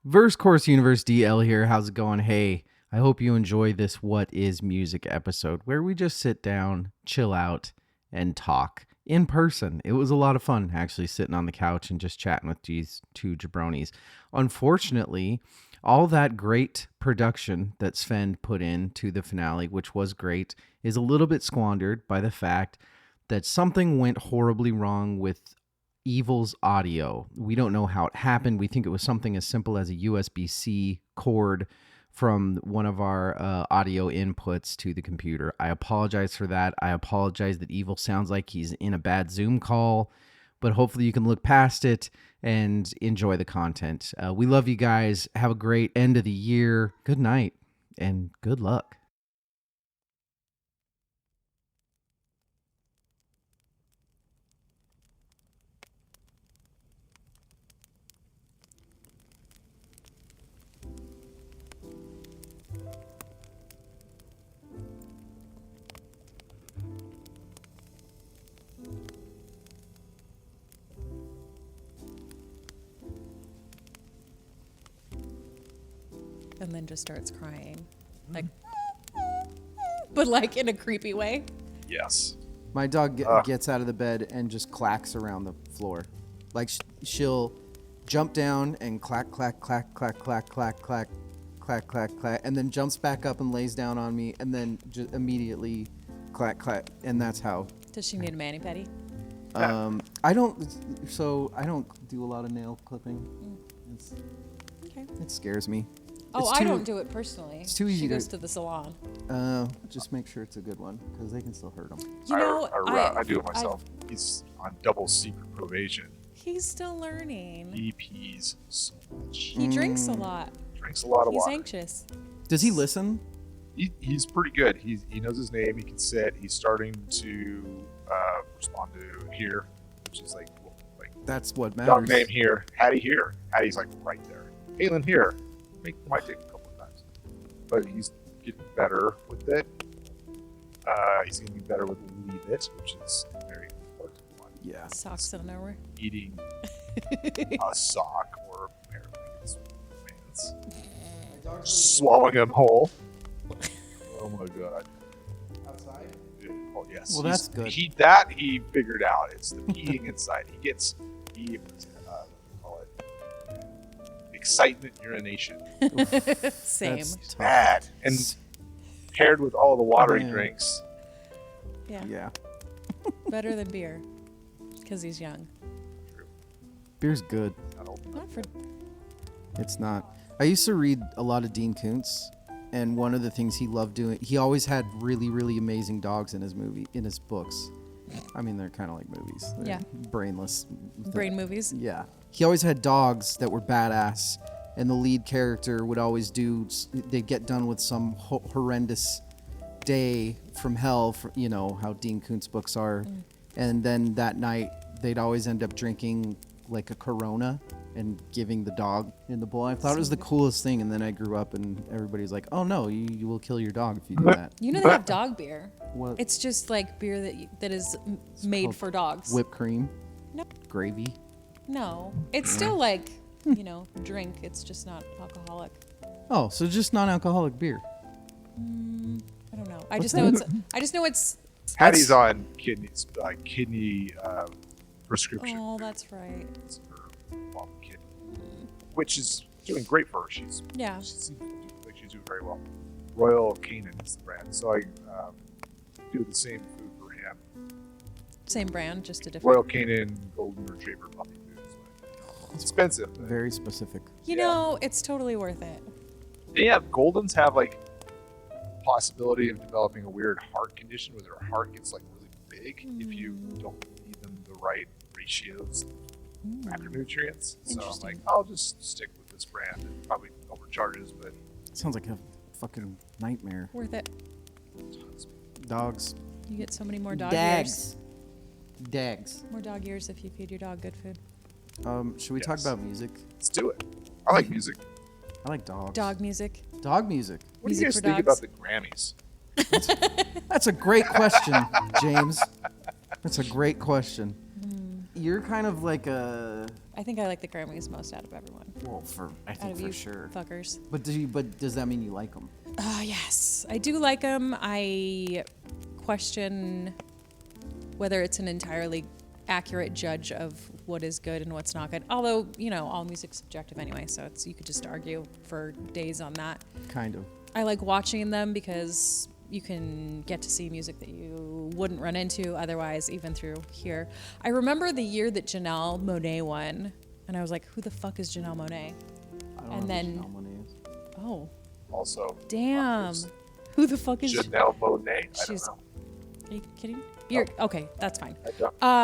Verse Course Universe DL here. How's it going? Hey, I hope you enjoy this What is Music episode where we just sit down, chill out, and talk in person. It was a lot of fun actually sitting on the couch and just chatting with these two jabronis. Unfortunately, all that great production that Sven put into the finale, which was great, is a little bit squandered by the fact that something went horribly wrong with Evil's audio. We don't know how it happened. We think it was something as simple as a USB-C cord from one of our audio inputs to the computer. I apologize for that. I apologize that Evil sounds like he's in a bad Zoom call, but hopefully you can look past it and enjoy the content. We love you guys. Have a great end of the year. Good night and good luck. And then just starts crying. Like, but like in a creepy way. Yes. My dog gets out of the bed and just clacks around the floor. Like she'll jump down and clack, clack, clack, clack, clack, clack, clack, clack, clack, clack, and then jumps back up and lays down on me and then just immediately clack, clack. And that's how. Does she need a mani-pedi? I don't do a lot of nail clipping. Okay. It scares me. Oh, I don't do it personally. It's too easy. She goes to the salon. Just make sure it's a good one because they can still hurt them. You know, I do it myself. He's on double secret probation. He's still learning. He pees so much. He drinks a lot. Drinks a lot of water. He's anxious. Does he listen? He's pretty good. He knows his name. He can sit. He's starting to respond to here, which is like that's what matters. dog name here. Hattie here. Hattie's like right there. Halen here. Might take a couple of times, but he's getting better with it. He's getting better with leave it, which is a very important one. Yeah. Socks in nowhere. Eating a sock or apparently it's pants. Swallowing them whole. Oh my god. Outside? Oh yes. Well, that's good. He figured out. It's the peeing inside. He call it excitement urination. Same. That's Bad. And paired with all the water he drinks. Yeah. Better than beer, because he's young. True. Beer's good. Not for. It's not. I used to read a lot of Dean Koontz, and one of the things he loved doing, he always had really, really amazing dogs in his books. I mean, they're kind of like movies. They're brainless. Brain movies. Yeah. He always had dogs that were badass, and the lead character would always they'd get done with some horrendous day from hell, you know, how Dean Koontz books are. And then that night, they'd always end up drinking like a Corona and giving the dog in the bowl. I thought it was the coolest thing, and then I grew up and everybody's like, oh no, you will kill your dog if you do that. You know they have dog beer. What? It's just like beer that is made for dogs. Whipped cream? No. Gravy? No. It's still like, you know, drink. It's just not alcoholic. Oh, so just non-alcoholic beer. I don't know. I just know it's. Hattie's on kidney prescription. Oh, that's right. It's her mom kidney, which is doing great for her. She seems like she's doing very well. Royal Canin is the brand, so I do the same food for him. Same brand, just a different. Royal Canin Golden Retriever puppy food. It's expensive. Very specific. You know, it's totally worth it. Yeah, Goldens have like possibility of developing a weird heart condition where their heart gets like really big if you don't feed them the right ratios of macronutrients. So I'm like, I'll just stick with this brand. It probably overcharges, but Sounds like a fucking nightmare. Worth it. Dogs. You get so many more dog years. Dags. More dog years if you feed your dog good food. Should we talk about music? Let's do it. I like music. I like dogs. Dog music. Dog music. What do you Music guys for think dogs? about the Grammys? That's a great question, James. That's a great question. You're kind of like a I think I like the Grammys most out of everyone. Well, I Out think of for you sure. fuckers. But does that mean you like them? Yes, I do like them. I question whether it's an entirely accurate judge of what is good and what's not good. Although, all music's subjective anyway, so you could just argue for days on that. Kind of. I like watching them because you can get to see music that you wouldn't run into otherwise, even through here. I remember the year that Janelle Monáe won, and I was like, who the fuck is Janelle Monáe? I don't And know then- who Janelle Monáe is. Oh, Also, damn. Who the fuck is Janelle Monáe. I She's- don't know. Are you kidding? You're okay. That's fine. I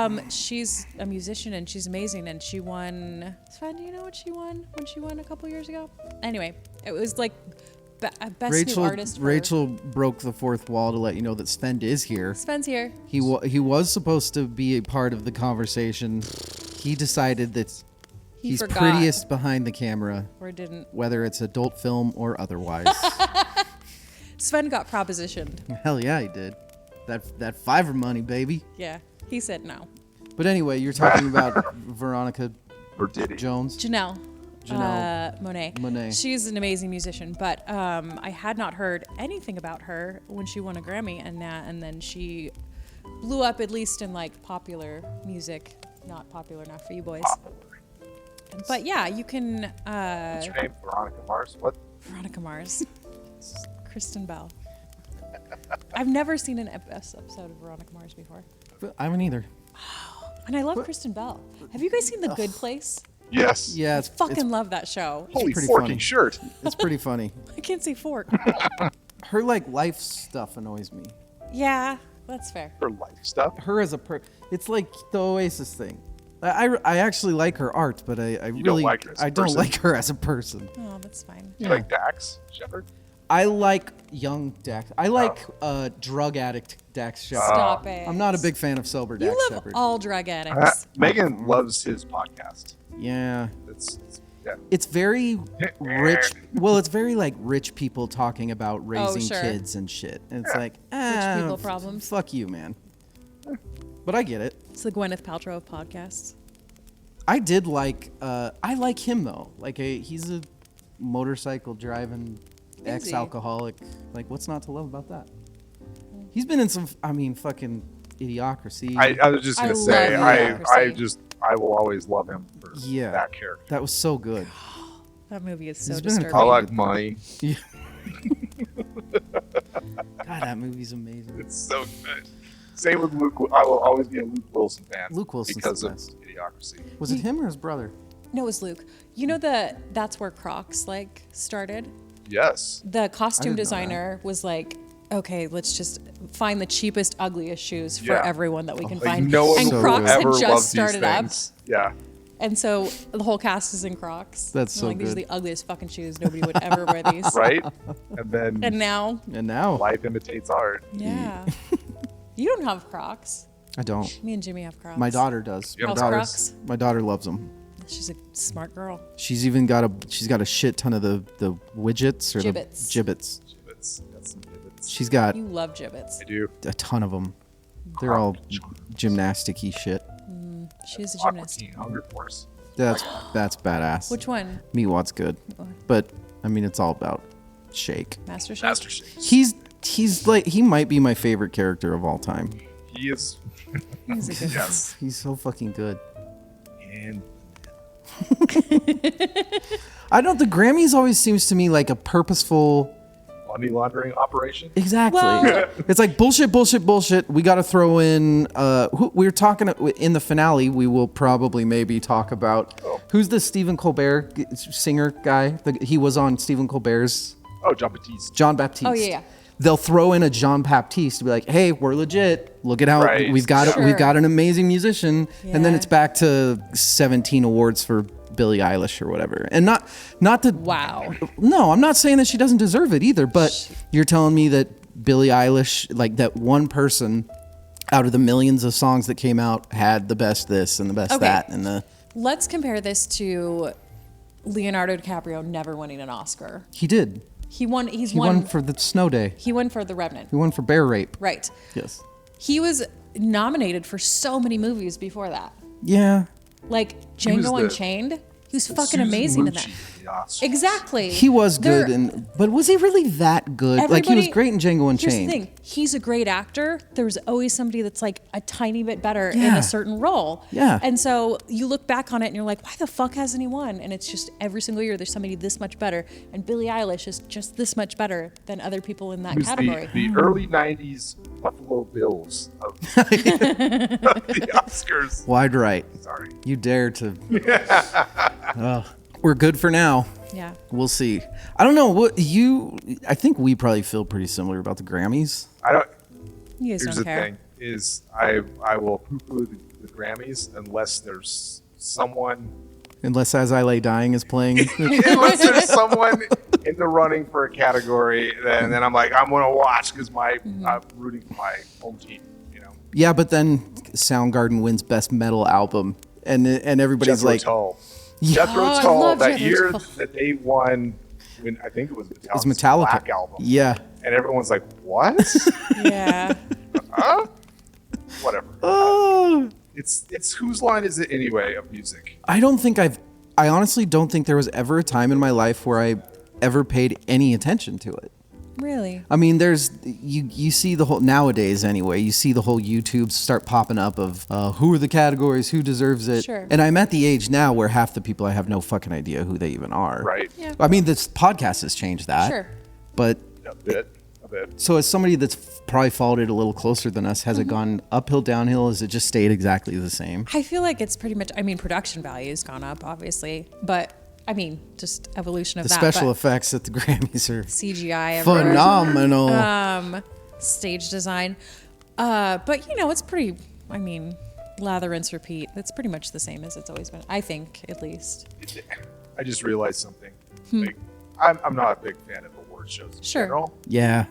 don't. She's a musician and she's amazing. And she won. Sven, do you know what she won when she won a couple years ago? Anyway, it was like best new artist. Rachel broke the fourth wall to let you know that Sven is here. Sven's here. He was supposed to be a part of the conversation. He decided that He he's forgot. prettiest behind the camera, Or didn't. whether it's adult film or otherwise. Sven got propositioned. Hell yeah, he did. That Fiverr money, baby. Yeah. He said no. But anyway, you're talking about Veronica Or did he? Jones. Janelle Monáe. Monáe. She's an amazing musician, but I had not heard anything about her when she won a Grammy, and then she blew up at least in like popular music, not popular enough for you boys. But yeah, you can. What's your name? Veronica Mars? What? Veronica Mars, Kristen Bell. I've never seen an episode of Veronica Mars before, I haven't either. and I love Kristen Bell. Have you guys seen The Good Place? Yes. Yeah, Fucking love that show. Holy pretty forking funny. shirt. it's pretty funny. I can't say fork. Her life stuff annoys me. Yeah, that's fair. Her life stuff. Her as a it's like the Oasis thing. I actually like her art, but I don't really like her as a I don't person. like her as a person. Oh, that's fine. You like Dax Shepard? I like young Dax. I like drug addict Dax Shepard. Stop it. I'm not a big fan of sober You Dax love Shepard. all drug addicts. Megan loves his podcast. Yeah. Yeah. It's very rich. Well, it's very like rich people talking about raising sure. kids and shit. And it's like, people problems. Fuck you, man. But I get it. It's the Gwyneth Paltrow of podcasts. I did like. I like him though. Like he's a motorcycle driving Is he? ex-alcoholic. Like, what's not to love about that? He's been in some. I mean, fucking Idiocracy. I was just I gonna say, love I will always love him for Yeah. that character. That was so good. That movie is so He's been in a disturbing. I like money. Yeah. God, that movie's amazing. It's so good. Same with Luke. I will always be a Luke Wilson fan. Luke Wilson's because the of best. Idiocracy. Was it him or his brother? No, it was Luke. You know that's where Crocs started. Yes. The costume didn't know designer was like, okay, let's just find the cheapest, ugliest shoes for Yeah. everyone that we can Like find. no one and So will Crocs good. ever had love just these started up, things. Yeah. and so the whole cast is in Crocs. That's And so like, These are good. the ugliest fucking shoes. Nobody would ever wear these. Right. And then And now, And now life imitates art. yeah. You don't have Crocs. I don't. Me and Jimmy have Crocs. My daughter does. You have My House daughter's- Crocs? My daughter loves them. She's a smart girl. She's even got a shit ton of the widgets or Gibbets. the gibbets. Gibbets. Got some gibbets. She's got You love gibbets. I do. a ton of them. They're all gymnastic-y shit. She's a Aqua gymnast. Teen Hunger Force. That's badass. Which one? Meatwad's good, but I mean it's all about Shake. Master Chef? Master Shake. He's like he might be my favorite character of all time. He is. He's a good Yes. He's so fucking good. And I don't. The Grammys always seems to me like a purposeful. money laundering operation. Exactly. Well- It's like bullshit. We got to throw in. We were talking in the finale. We will probably maybe talk about who's the Stephen Colbert singer guy. He was on Stephen Colbert's Oh, John Batiste. John Baptiste. Oh, yeah. They'll throw in a John Baptiste to be like, "Hey, we're legit. Look at how Right. we've got Sure. we've got an amazing musician." And then Yeah. it's back to 17 awards for Billie Eilish or whatever. And not to Wow. No, I'm not saying that she doesn't deserve it either, but you're telling me that Billie Eilish, like that one person out of the millions of songs that came out, had the best this and the best Okay. that and the Let's compare this to Leonardo DiCaprio never winning an Oscar. he did. He won. He won for the Snow Day. He won for The Revenant. He won for Bear Rape. Right. Yes. He was nominated for so many movies before that. Yeah. Like He was Django the- Unchained. He was fucking Susan amazing in Lucci that. in the Oscars. Exactly. He was good, There- but was he really that good? Like he was Everybody- great in Django Here's the Unchained. thing. He's a great actor. There's always somebody that's like a tiny bit better in Yeah. a certain role. Yeah. And so you look back on it and you're like, why the fuck hasn't he won? And it's just every single year there's somebody this much better. And Billie Eilish is just this much better than other people in that He was category. the early 90s Buffalo Bills of the Oscars. Wide right. Sorry. You dare to. Oh, we're good for now. Yeah. We'll see. I don't know what you. I think we probably feel pretty similar about the Grammys. I don't. You guys Here's don't the care. thing: is I will poo-poo the Grammys unless there's someone Unless As I Lay Dying is playing. unless there's someone in the running for a category, then I'm like I'm gonna watch because I'm rooting for my home team. You know, Yeah, but then Soundgarden wins Best Metal Album, and everybody's Jethro like, Tull. Yeah. Jethro Oh, I Tull love that Jethro year Tull. that they won, when I think it was it's Metallica's Metallica. Black Album, Yeah. and everyone's like, "What? Yeah. Huh? Whatever." Oh. It's whose line is it anyway of music? I honestly don't think there was ever a time in my life where I ever paid any attention to it. Really? I mean, there's you see the whole nowadays anyway. You see the whole YouTube start popping up of who are the categories, who deserves it. Sure. And I'm at the age now where half the people I have no fucking idea who they even are. Right. Yeah. I mean, this podcast has changed that. Sure. But A bit. so as somebody that's probably followed it a little closer than us, has it gone uphill, downhill? Has it just stayed exactly the same? I feel like it's pretty much, I mean, production value has gone up, obviously, but I mean, just evolution of The that. special but effects at the Grammys are CGI, everywhere. phenomenal. Stage design. But, you know, it's pretty, I mean, lather, rinse, repeat. It's pretty much the same as it's always been, I think, at least. I just realized something. Like, I'm not a big fan of award shows in Sure. general. Yeah.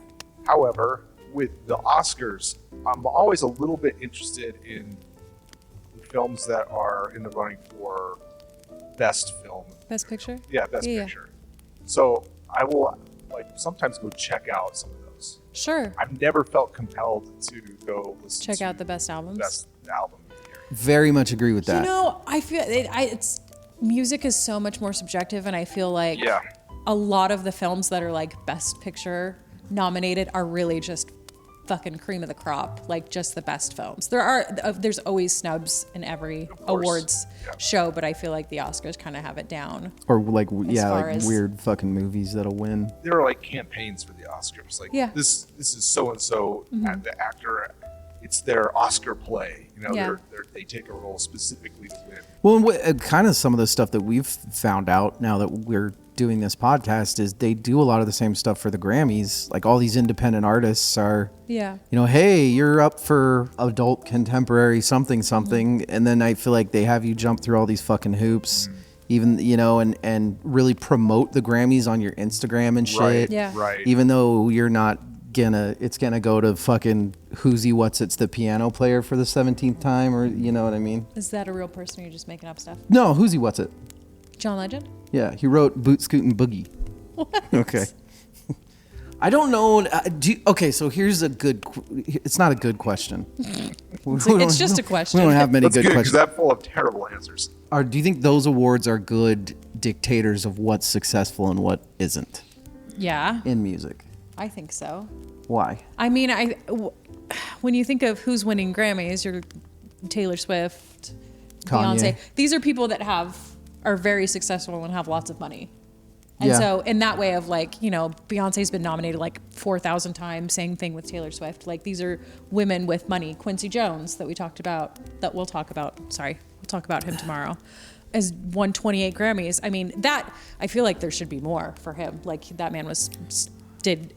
However, with the Oscars, I'm always a little bit interested in the films that are in the running for best film. Best picture? Yeah, best Yeah. picture. So I will sometimes go check out some of those. Sure. I've never felt compelled to go listen Check to out the best albums. best album of the year. Very much agree with that. You know, I feel it's music is so much more subjective, and I feel like Yeah. a lot of the films that are like best picture nominated are really just fucking cream of the crop, like just the best films. There's always snubs in every course. awards Yeah. show, but I feel like the Oscars kind of have it down. Or like far as- weird fucking movies that'll win. There are like campaigns for the Oscars. Like Yeah. this is so and so the actor. It's their Oscar play. You know, Yeah. they take a role specifically to win. Well, kind of some of the stuff that we've found out now that we're doing this podcast is they do a lot of the same stuff for the Grammys. Like all these independent artists are, Yeah. you know, hey, you're up for adult contemporary something, and then I feel like they have you jump through all these fucking hoops, even, you know, and really promote the Grammys on your Instagram and shit. Right. Yeah. Right. Even though you're not it's gonna go to fucking Who's What's It's the piano player for the 17th time, or you know what I mean? Is that a real person or you're just making up stuff? No, Who's What's It? John Legend? Yeah, he wrote Boot Scootin' Boogie. Okay. I don't know. Okay, so here's a good. It's not a good question. It's just a question. We don't have many That's good good because questions. that's full of terrible answers. Do you think those awards are good dictators of what's successful and what isn't Yeah, in music? I think so. Why? I mean, when you think of who's winning Grammys, you're Taylor Swift, Kanye. Beyonce. These are people that are very successful and have lots of money. And Yeah. so in that way of like, you know, Beyonce's been nominated like 4,000 times, same thing with Taylor Swift. Like these are women with money. Quincy Jones that we'll talk about him tomorrow, has won 28 Grammys. I mean, I feel like there should be more for him. Like that man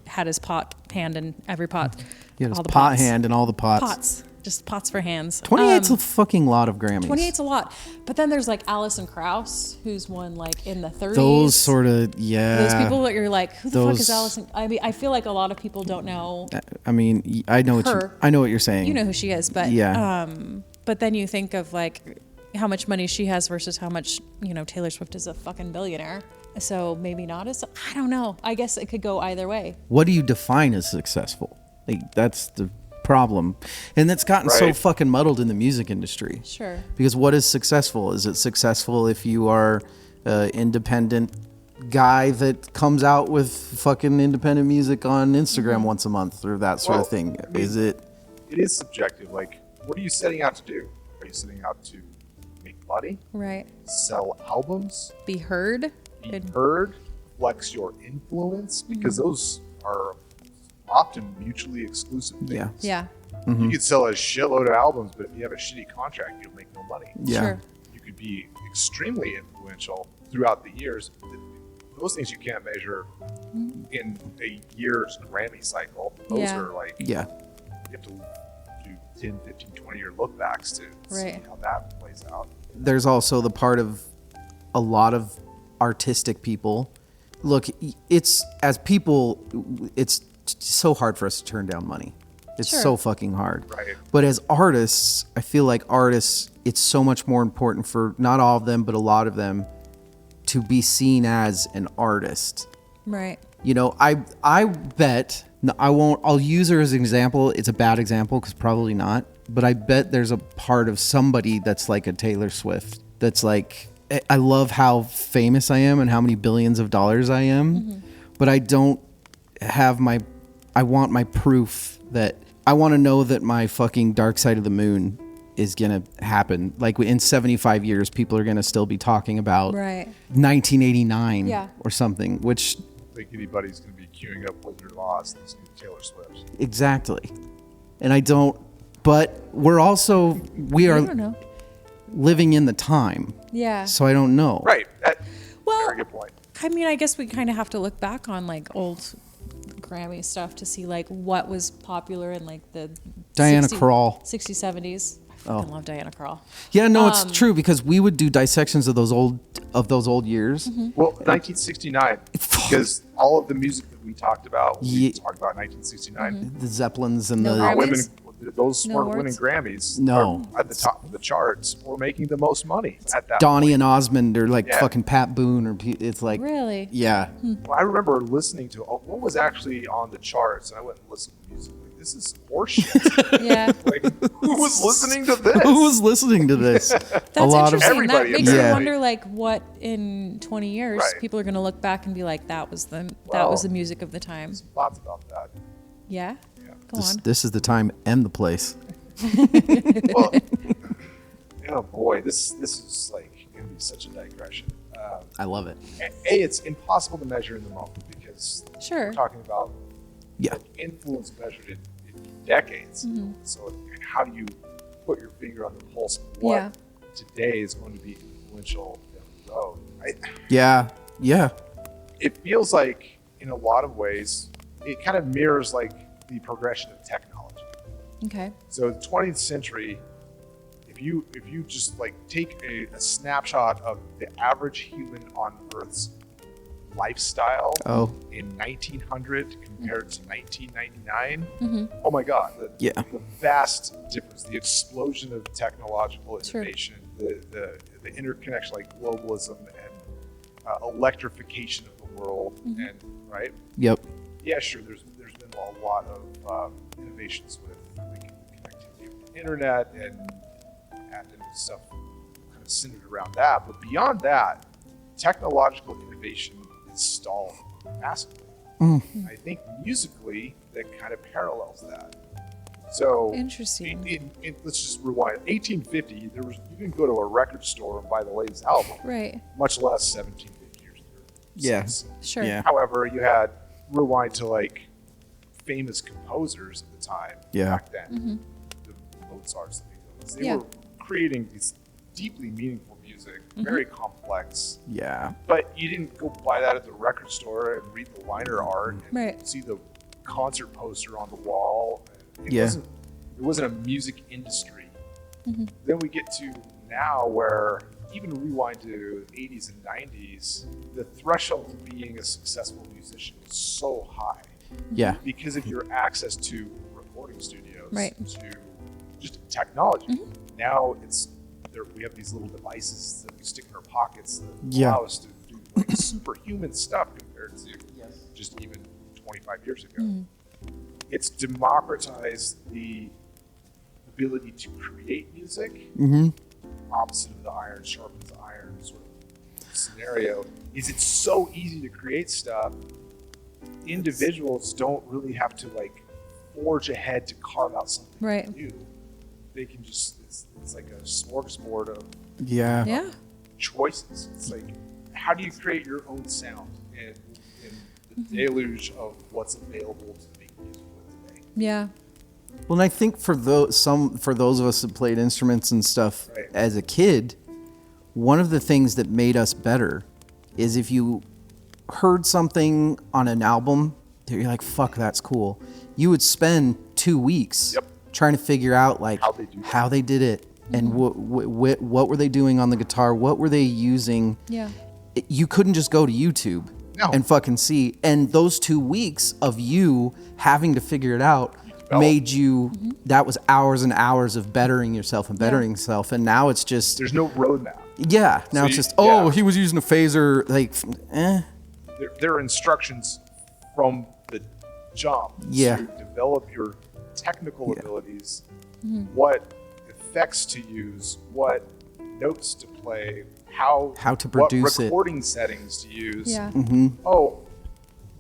had his pot hand in every pot. He had his all the pot pots. hand in all the pots. Pots. Just pots for hands. 28's a fucking lot of Grammys. 28's a lot. But then there's like Alison Krauss, who's won like in the 30s. Those sort of, yeah. Those people that you're like, who the fuck Those- is Alison? I mean, I feel like a lot of people don't know. I mean, I know Her. I know what you're saying. You know who she is, but Yeah. but then you think of like how much money she has versus how much, you know, Taylor Swift is a fucking billionaire. So maybe not as, I don't know. I guess it could go either way. What do you define as successful? Like, that's the problem. And that's gotten so Right. fucking muddled in the music industry. Sure. Because what is successful? Is it successful if you are an independent guy that comes out with fucking independent music on Instagram once a month or that sort of Well, thing? I mean, Is it? It is subjective. Like, what are you setting out to do? Are you setting out to make money, Right. sell albums, Be heard. be And- heard, flex your influence? Because those are often mutually exclusive things. Yeah. Yeah. You could sell a shitload of albums, but if you have a shitty contract, you'll make no money. Yeah. Sure. You could be extremely influential throughout the years. Those things you can't measure in a year's Grammy cycle. Those Yeah. are like, Yeah. you have to do 10, 15, 20-year look backs to see Right. how that plays out. There's also the part of a lot of artistic people. Look, it's as people, it's so hard for us to turn down money. It's Sure. so fucking hard. Right. But as artists, I feel like artists, it's so much more important for not all of them, but a lot of them to be seen as an artist. Right. You know, I bet, no, I won't, I'll use her as an example. It's a bad example because probably not. But I bet there's a part of somebody that's like a Taylor Swift that's like, I love how famous I am and how many billions of dollars I am, but I don't have I want my proof that I want to know that my fucking Dark Side of the Moon is going to happen. Like in 75 years, people are going to still be talking about Right. 1989 Yeah. or something, which I think anybody's going to be queuing up Wizard of Oz and listening to Taylor Swift. exactly. And I don't, but we I are don't know. living in the time. Yeah. So I don't know. Right. Well, Very good point. I mean, I guess we kind of have to look back on like old Grammy stuff to see like what was popular in like the Diana Krall. 60s, 70s. I fucking love Diana Krall. Yeah, no, it's true because we would do dissections of those old years. Well, 1969, because all of the music that we talked about, Ye- we talked about 1969. The Zeppelins and No the Grammys? Women, those No weren't awards? winning Grammys. No. Or at the top of the charts or making the most money at that Donnie point. and Osmond or like Yeah. fucking Pat Boone or it's like Really? yeah. Well, I remember listening to what was actually on the charts, and I went and listened to music. Like, this is horseshit. Yeah. Like, who was listening to this? Who was listening to this? That's a lot of interesting. Everybody, That makes you apparently. wonder, like, what in 20 years Right. people are going to look back and be like, that was the Well, music of the time. Some thoughts about that. Yeah. Yeah. Go on. this is the time and the place. Well, oh boy, this is like going to be such a digression. I love it. It's impossible to measure in the moment because Sure. we're talking about Yeah. influence measured in decades. Mm-hmm. So how do you put your finger on the pulse of what Yeah. today is going to be influential down the road? Yeah. Yeah. It feels like in a lot of ways it kind of mirrors like the progression of technology. Okay. So the 20th century, if you just like take a snapshot of the average human on Earth's lifestyle Oh. in 1900 compared to 1999, Mm-hmm. oh my God, Yeah. the vast difference, the explosion of technological Sure. innovation, the interconnection like globalism and electrification of the world, and right? Yep. Yeah, sure. There's been a lot of innovations with the connectivity of the internet and stuff kind of centered around that. But beyond that, technological innovation is stalling massively. I think musically that kind of parallels that. So Interesting. let's just rewind. 1850, you didn't go to a record store and buy the latest album, Right. much less 1750 years ago. Yeah. Sure. Yeah. However, you had rewind to like famous composers at the time. Yeah. Back then, the Mozarts, the Beethovens, they Yeah. were creating these deeply meaningful music, very complex. Yeah. But you didn't go buy that at the record store and read the liner art and Right. see the concert poster on the wall. It Yeah. wasn't a music industry. Then we get to now where even rewind to the 80s and 90s, the threshold to being a successful musician was so high Yeah. because of your access to recording studios, Right. to just technology. Now we have these little devices that we stick in our pockets that Yeah. allow us to do like superhuman stuff compared to just even 25 years ago. it's democratized the ability to create music. Opposite of the iron sharpens iron sort of scenario is it's so easy to create stuff. Individuals don't really have to like forge ahead to carve out something new. They can just it's like a smorgasbord of choices. It's like, how do you create your own sound in the deluge of what's available to make music with today? Yeah. Well, and I think for those of us that played instruments and stuff as a kid, one of the things that made us better is if you heard something on an album that you're like, fuck, that's cool. You would spend 2 weeks trying to figure out like how they did it and what were they doing on the guitar, what were they using. You couldn't just go to YouTube and fucking see. And those 2 weeks of you having to figure it out made you, that was hours and hours of bettering yourself and bettering yourself. And now it's just, there's no roadmap. Yeah. Now so it's just, he was using a phaser. Like, There are instructions from the jump to develop your technical abilities, what effects to use, what notes to play, how to produce what recording settings to use. Oh,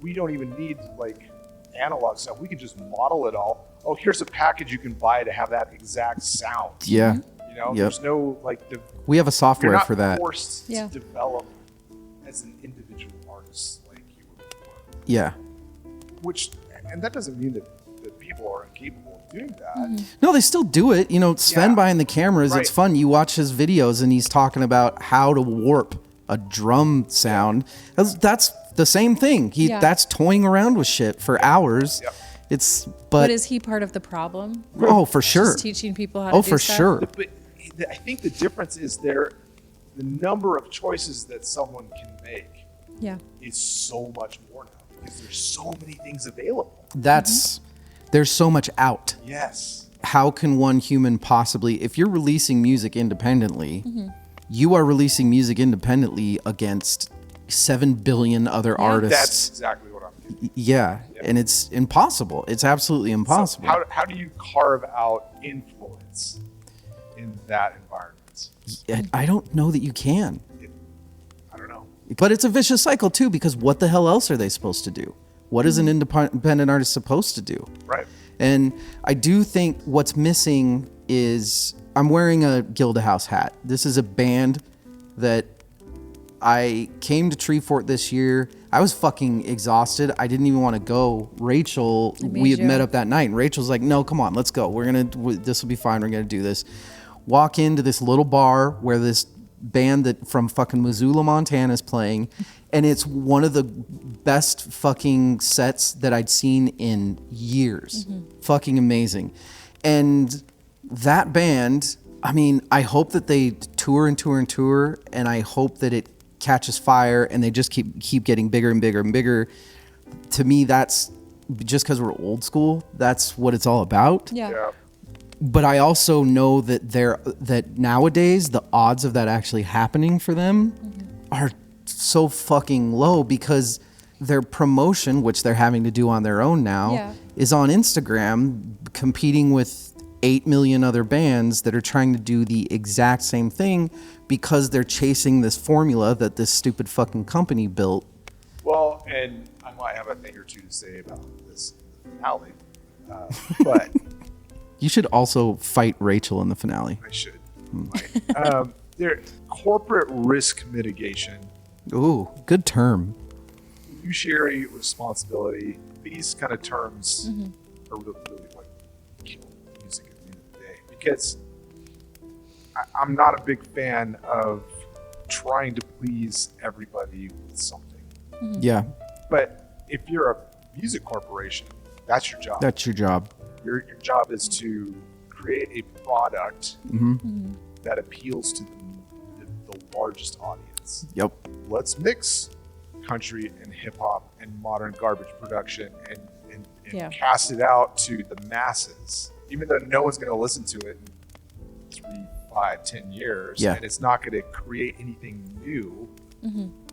we don't even need like analog stuff. We can just model it all. Oh, here's a package you can buy to have that exact sound. You know, there's no like we have a software for that. You're not forced to develop as an individual artist like you were before. And that doesn't mean that people are incapable of doing that. No, they still do it. You know, Sven behind the cameras, it's fun. You watch his videos and he's talking about how to warp a drum sound. That's the same thing. That's toying around with shit for hours. But is he part of the problem? Oh, for sure. Just teaching people how to do stuff? Oh, for sure. But I think the difference is the number of choices that someone can make is so much more now because there's so many things available. There's so much out. Yes. How can one human possibly, if you're releasing music independently, you are releasing music independently against 7 billion other artists. That's exactly what I'm thinking. And it's impossible. It's absolutely impossible. So how do you carve out influence in that environment? I don't know that you can. I don't know. But it's a vicious cycle too, because what the hell else are they supposed to do? What is an independent artist supposed to do? Right. And I do think what's missing is I'm wearing a Gilda House hat. This is a band that I came to Treefort this year. I was fucking exhausted. I didn't even want to go. Rachel, we had met up that night, and Rachel's like, "No, come on, let's go. This will be fine. We're gonna do this." Walk into this little bar where this band that from fucking Missoula, Montana is playing, and it's one of the best fucking sets that I'd seen in years. Fucking amazing. And that band, I mean, I hope that they tour and tour and tour, and I hope that it catches fire and they just keep getting bigger and bigger and bigger. To me, that's just because we're old school. That's what it's all about. But I also know that nowadays the odds of that actually happening for them are so fucking low because their promotion, which they're having to do on their own now, is on Instagram competing with 8 million other bands that are trying to do the exact same thing because they're chasing this formula that this stupid fucking company built. Well, and I might have a thing or two to say about this finale, but you should also fight Rachel in the finale. I should. There, corporate risk mitigation. Ooh, good term. Fiduciary responsibility. These kind of terms are really what kill music at the end of the day. Because I'm not a big fan of trying to please everybody with something. Yeah. But if you're a music corporation, that's your job. That's your job. Your job is to create a product that appeals to the largest audience. Yep. Let's mix country and hip hop and modern garbage production and cast it out to the masses, even though no one's going to listen to it in 3, 5, 10 years, and it's not going to create anything new.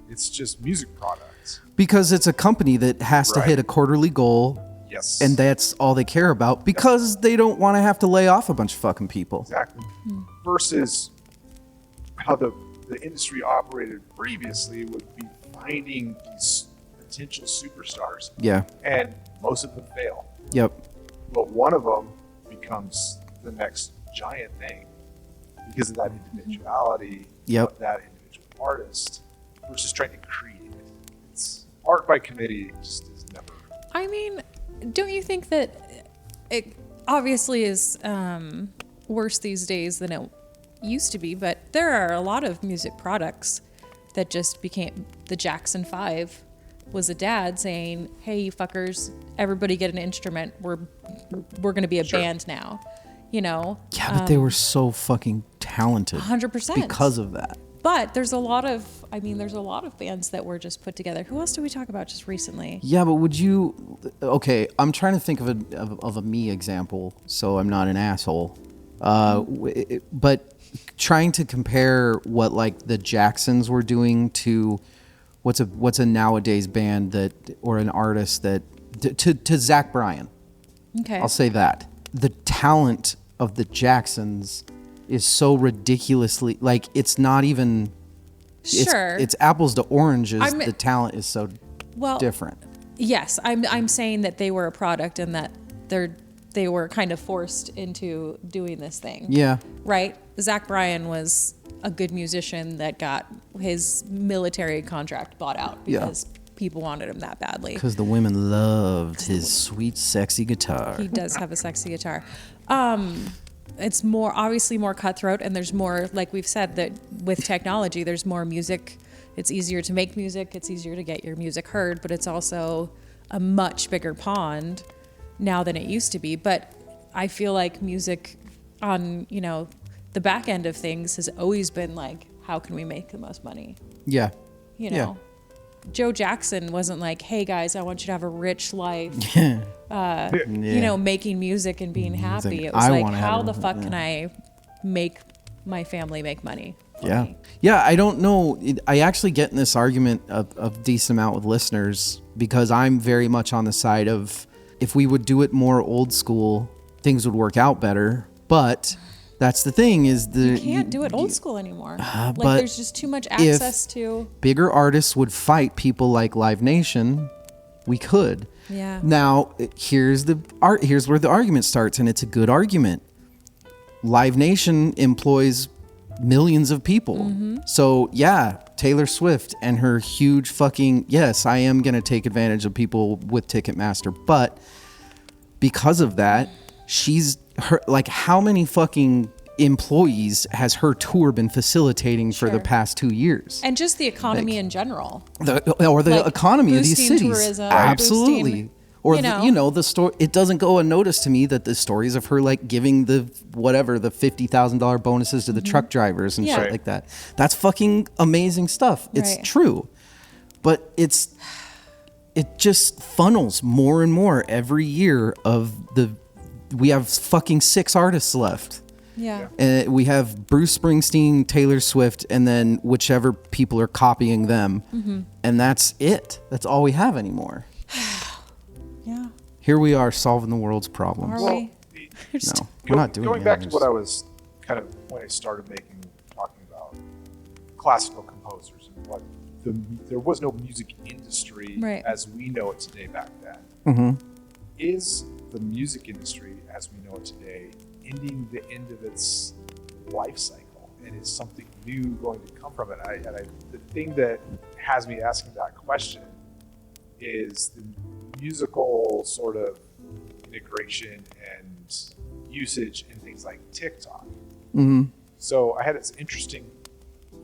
It's just music products. Because it's a company that has to hit a quarterly goal. Yes. And that's all they care about because they don't want to have to lay off a bunch of fucking people. Exactly. Versus how the industry operated previously would be finding these potential superstars. Yeah. And most of them fail. Yep. But one of them becomes the next giant thing because of that individuality of that individual artist versus trying to create it. It's art by committee just is never. I mean, don't you think that it obviously is worse these days than it used to be, but there are a lot of music products that just became the Jackson 5 was a dad saying, hey, you fuckers, everybody get an instrument. We're going to be a band now, you know? Yeah, but they were so fucking talented. 100%. Because of that. But there's a lot of bands that were just put together. Who else did we talk about just recently? Yeah, but would you? Okay, I'm trying to think of a me example, so I'm not an asshole. But trying to compare what like the Jacksons were doing to what's a nowadays band that or an artist that to Zach Bryan. Okay, I'll say that the talent of the Jacksons is so ridiculously like it's not even. Sure. It's apples to oranges. The talent is so different. Yes, I'm saying that they were a product and that they were kind of forced into doing this thing. Yeah. Right? Zach Bryan was a good musician that got his military contract bought out because people wanted him that badly. Because the women loved his sweet, sexy guitar. He does have a sexy guitar. It's obviously more cutthroat, and there's more, like we've said, that with technology, there's more music. It's easier to make music. It's easier to get your music heard, but it's also a much bigger pond now than it used to be. But I feel like music on, the back end of things has always been like, how can we make the most money? Yeah. Joe Jackson wasn't like, hey guys, I want you to have a rich life, making music and being happy. It was like, how the fuck can I make my family make money? Yeah. Yeah, I don't know. I actually get in this argument a decent amount with listeners because I'm very much on the side of if we would do it more old school, things would work out better. But that's the thing is you can't do it old school anymore. But there's just too much access to bigger artists would fight people like Live Nation. We could. Yeah. Now here's where the argument starts, and it's a good argument. Live Nation employs millions of people. Mm-hmm. So yeah, Taylor Swift and her huge fucking yes, I am gonna take advantage of people with Ticketmaster, but because of that, how many fucking employees has her tour been facilitating for the past 2 years? And just the economy in general. The economy of these cities. Tourism, absolutely. Or boosting, the story. It doesn't go unnoticed to me that the stories of her like giving the $50,000 bonuses to the truck drivers and shit like that. That's fucking amazing stuff. It's true, but it just funnels more and more every year. We have fucking 6 artists left. Yeah. And we have Bruce Springsteen, Taylor Swift, and then whichever people are copying them. Mm-hmm. And that's it. That's all we have anymore. Yeah. Here we are solving the world's problems. Are we? No, we're not doing it. Going back to what I was kind of when I started talking about classical composers and what there was no music industry as we know it today back then. Mm-hmm. Is the music industry as we know it today ending the end of its life cycle, and is something new going to come from it? The thing that has me asking that question is the musical sort of integration and usage in things like TikTok. Mm-hmm. So I had this interesting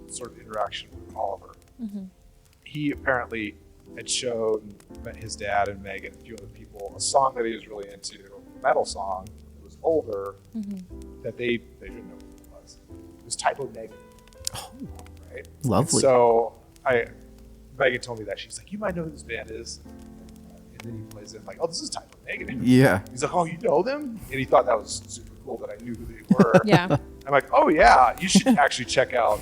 sort of interaction with Oliver. Mm-hmm. He apparently had met his dad and Megan and a few other people a song that he was really into, a metal song. It was older, that they didn't know who it was. It was Typo Negative. Oh, right? Lovely. And so Megan told me that. She's like, you might know who this band is. And then he plays it like, oh, this is Typo Negative. Yeah. He's like, oh, you know them? And he thought that was super cool that I knew who they were. Yeah. I'm like, oh yeah, you should actually check out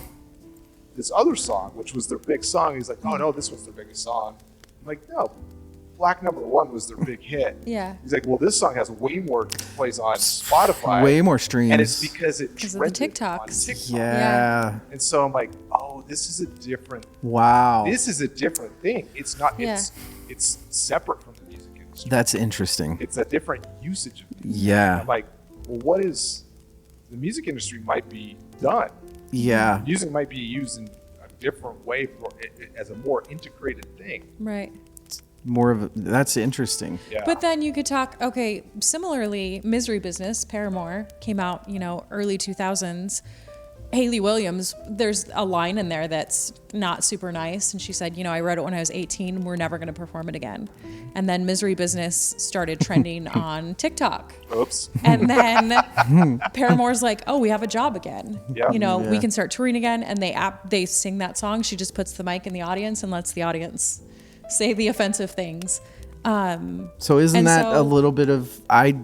this other song, which was their big song. He's like, oh no, this was their biggest song. I'm like, no, Black Number One was their big hit. Yeah. He's like, well, this song has way more plays on Spotify. Way more streams. And it's because it Because of the trended on TikToks. TikTok. Yeah. And so I'm like, oh, this is a different. Wow. This is a different thing. It's not. Yeah. It's separate from the music industry. That's interesting. It's a different usage of music. Yeah. I'm like, well, what is the music industry might be done. Yeah. Music might be used in a different way for as a more integrated thing. Right. More of that's interesting. Yeah. But then you could talk, okay, similarly, Misery Business, Paramore, came out, early 2000s. Hayley Williams, there's a line in there that's not super nice. And she said, I wrote it when I was 18. We're never going to perform it again. And then Misery Business started trending on TikTok. Oops. And then Paramore's like, oh, we have a job again. Yeah. We can start touring again. And they sing that song. She just puts the mic in the audience and lets the audience say the offensive things. So isn't And that a so- little bit of, I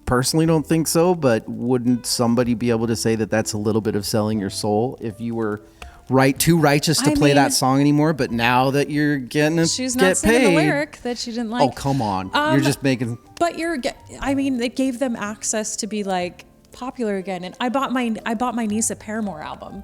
personally don't think so, but wouldn't somebody be able to say that that's a little bit of selling your soul if you were too righteous to I play mean- that song anymore, but now that you're getting to She's get not singing paid. the lyric that she didn't like. Oh, come on. You're just making... But it gave them access to be like popular again. And I bought my niece a Paramore album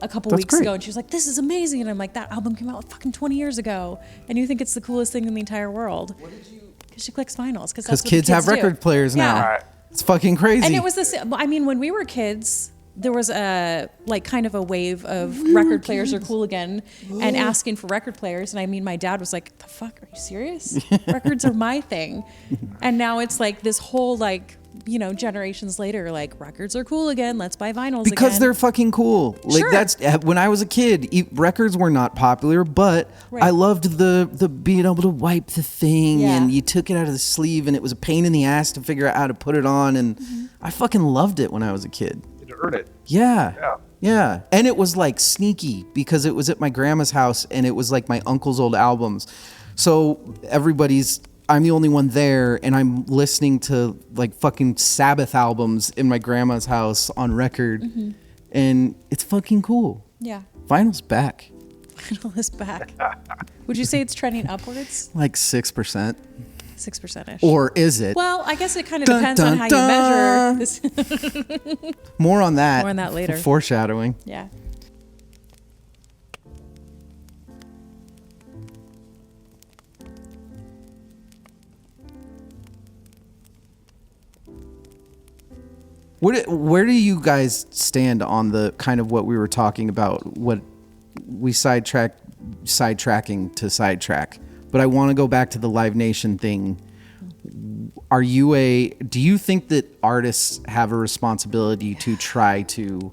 a couple That's weeks great. ago, and she was like, "This is amazing." And I'm like, "That album came out fucking 20 years ago, and you think it's the coolest thing in the entire world?" What did you? Because she collects vinyls. Because kids have record players now. Right. It's fucking crazy. And it was this. I mean, when we were kids, there was a kind of a wave of record players are cool again, and asking for record players. And I mean, my dad was like, "The fuck? Are you serious? Records are my thing." And now it's like this whole generations later, like records are cool again. Let's buy vinyls because again. they're fucking cool. Like Sure. that's when I was a kid, records were not popular, but Right. I loved the being able to wipe the thing Yeah. and you took it out of the sleeve and it was a pain in the ass to figure out how to put it on, and I fucking loved it when I was a kid. To earn it. Yeah. Yeah. Yeah. And it was like sneaky because it was at my grandma's house and it was like my uncle's old albums. So I'm the only one there and I'm listening to like fucking Sabbath albums in my grandma's house on record. And it's fucking cool. Yeah, Vinyl's back. vinyl is back. Would you say it's trending upwards? Like 6%. 6%ish. Or is it? Well, I guess it kind of Dun, depends dun, on how dun. you measure this. More on that. More on that later. Foreshadowing. Yeah. Where do you guys stand on the kind of what we were talking about? What we sidetracking to sidetrack, but I want to go back to the Live Nation thing. Do you think that artists have a responsibility to try to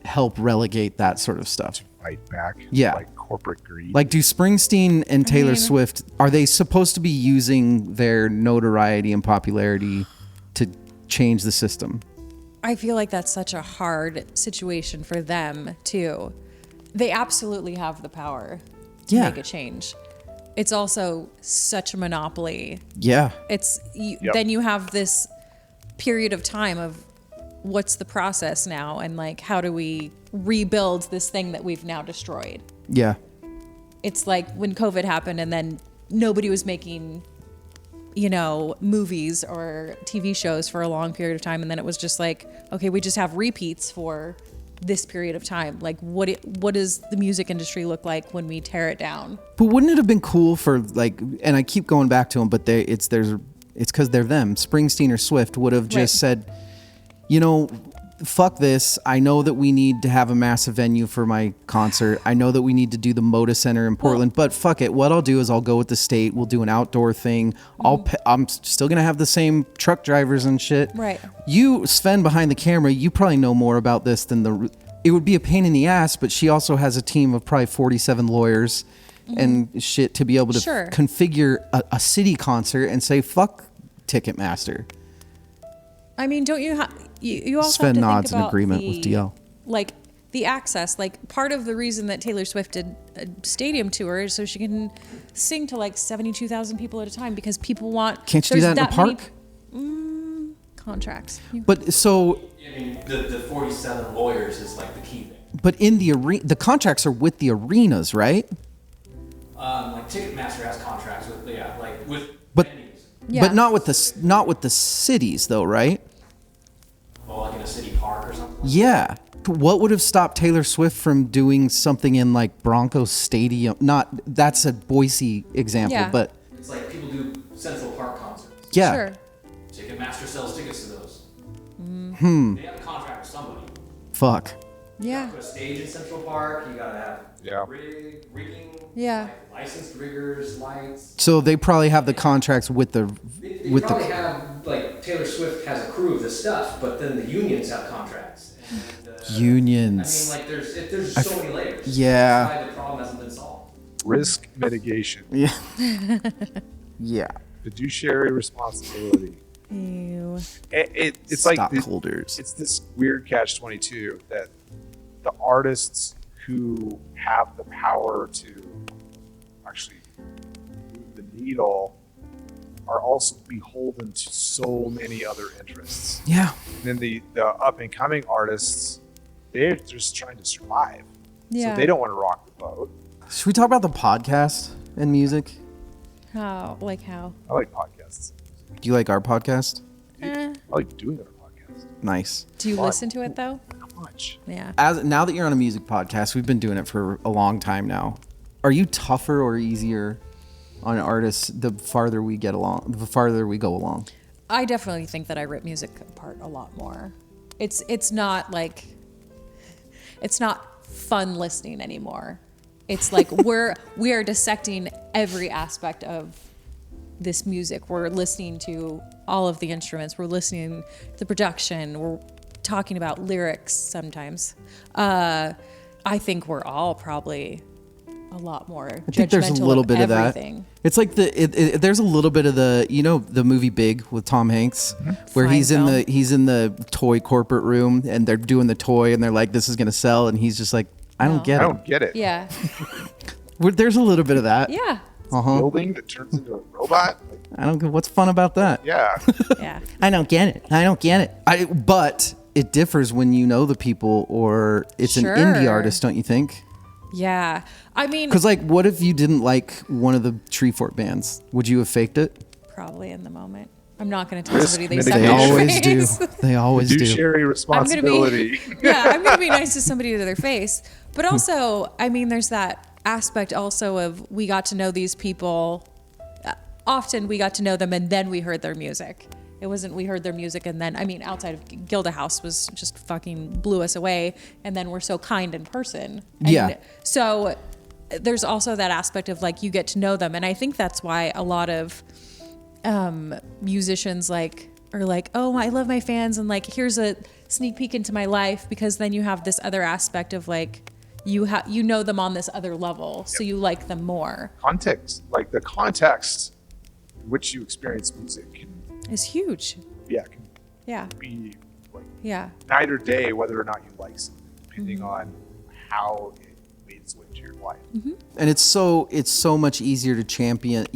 help relegate that sort of stuff? Fight back. Yeah. Like corporate greed. Like, do Springsteen and Taylor mean- Swift, are they supposed to be using their notoriety and popularity to change the system? I feel like that's such a hard situation for them too. They absolutely have the power to Yeah. make a change. It's also such a monopoly. Yeah. Yep. Then you have this period of time of what's the process now, and like how do we rebuild this thing that we've now destroyed? Yeah. It's like when COVID happened and then nobody was making movies or TV shows for a long period of time, and then it was just like, okay, we just have repeats for this period of time. Like what does the music industry look like when we tear it down? But wouldn't it have been cool for like, and I keep going back to them, but it's because they're them. Springsteen or Swift would have just said, fuck this. I know that we need to have a massive venue for my concert. I know that we need to do the Moda Center in Portland, but fuck it. What I'll do is I'll go with the state. We'll do an outdoor thing. I'm still gonna have the same truck drivers and shit. Right. You, Sven, behind the camera, you probably know more about this than it would be a pain in the ass, but she also has a team of probably 47 lawyers and shit to be able to Sure. configure a city concert and say, fuck Ticketmaster. I mean, don't you you also Sven have to nods think in about agreement with DL. Like the access, like part of the reason that Taylor Swift did a stadium tour is so she can sing to like 72,000 people at a time, because people want. Can't you do there's that in a many park? Contracts. But so, I mean, the 47 lawyers is like the key thing. but in the arena, the contracts are with the arenas, right? Like Ticketmaster Ticketmaster has contracts with with But- venues. Yeah. But not with the cities though, right? Well, like in a city park or something. Yeah. What would have stopped Taylor Swift from doing something in like Broncos Stadium? Not that's a Boise example, Yeah. but It's like people do Central Park concerts. yeah. Sure. Ticketmaster sells tickets to those. They have a contract with somebody. Fuck. Yeah. Put a stage in Central Park. You gotta have Yeah. rigging. Yeah. Like licensed riggers, lights. So they probably have the contracts with the They with probably the have like Taylor Swift has a crew of this stuff, but then the unions have contracts. And, unions. I mean, like there's so many layers. yeah. That's why the problem hasn't been solved. Risk mitigation, Yeah. Yeah. fiduciary responsibility. Ew. It's like stockholders. it's this weird catch-22 that the artists who have the power to actually move the needle are also beholden to so many other interests. Yeah. And then the up and coming artists, they're just trying to survive. Yeah. So they don't want to rock the boat. Should we talk about the podcast and music? How? Like how? I like podcasts. Do you like our podcast? Eh. I like doing other podcasts. Nice. Do you Fun. listen to it though? How much? Yeah. As now that you're on a music podcast, we've been doing it for a long time now. Are you tougher or easier on artists the farther we get along, the farther we go along? I definitely think that I rip music apart a lot more. It's not like it's not fun listening anymore. It's like we are dissecting every aspect of this music. We're listening to all of the instruments. We're listening to the production. We're talking about lyrics sometimes. I think we're all probably a lot more I think there's a judgmental little bit of that. everything. It's like there's a little bit of the movie Big with Tom Hanks, where Fine he's film. in the toy corporate room and they're doing the toy and they're like, this is gonna sell, and he's just like, I don't No. get I it. don't get it. Yeah. There's a little bit of that. Yeah. Building that turns into a robot. Like, I don't get what's fun about that. yeah. Yeah. I don't get it. But it differs when you know the people or it's an indie Sure. artist, don't you think? Yeah. I mean, Because like, what if you didn't like one of the Treefort bands? Would you have faked it? probably in the moment. I'm not going to tell Risk somebody they mitigation. suck They in their always do. face. They always do. Fiduciary responsibility. Yeah, I'm going to be nice to somebody to their face. But also, I mean, there's that aspect also of we got to know these people. Often we got to know them and then we heard their music. It wasn't we heard their music and then, I mean, outside of Gilda House was just fucking blew us away. And then we're so kind in person. And Yeah. So there's also that aspect of like you get to know them. And I think that's why a lot of musicians are like, oh, I love my fans, and like here's a sneak peek into my life, because then you have this other aspect of like you know them on this other level, so you like them more. Context, like the context in which you experience music can, Is huge. can Yeah. be like Yeah. night or day whether or not you like something, depending on how it made its way into your life. And it's so much easier to champion.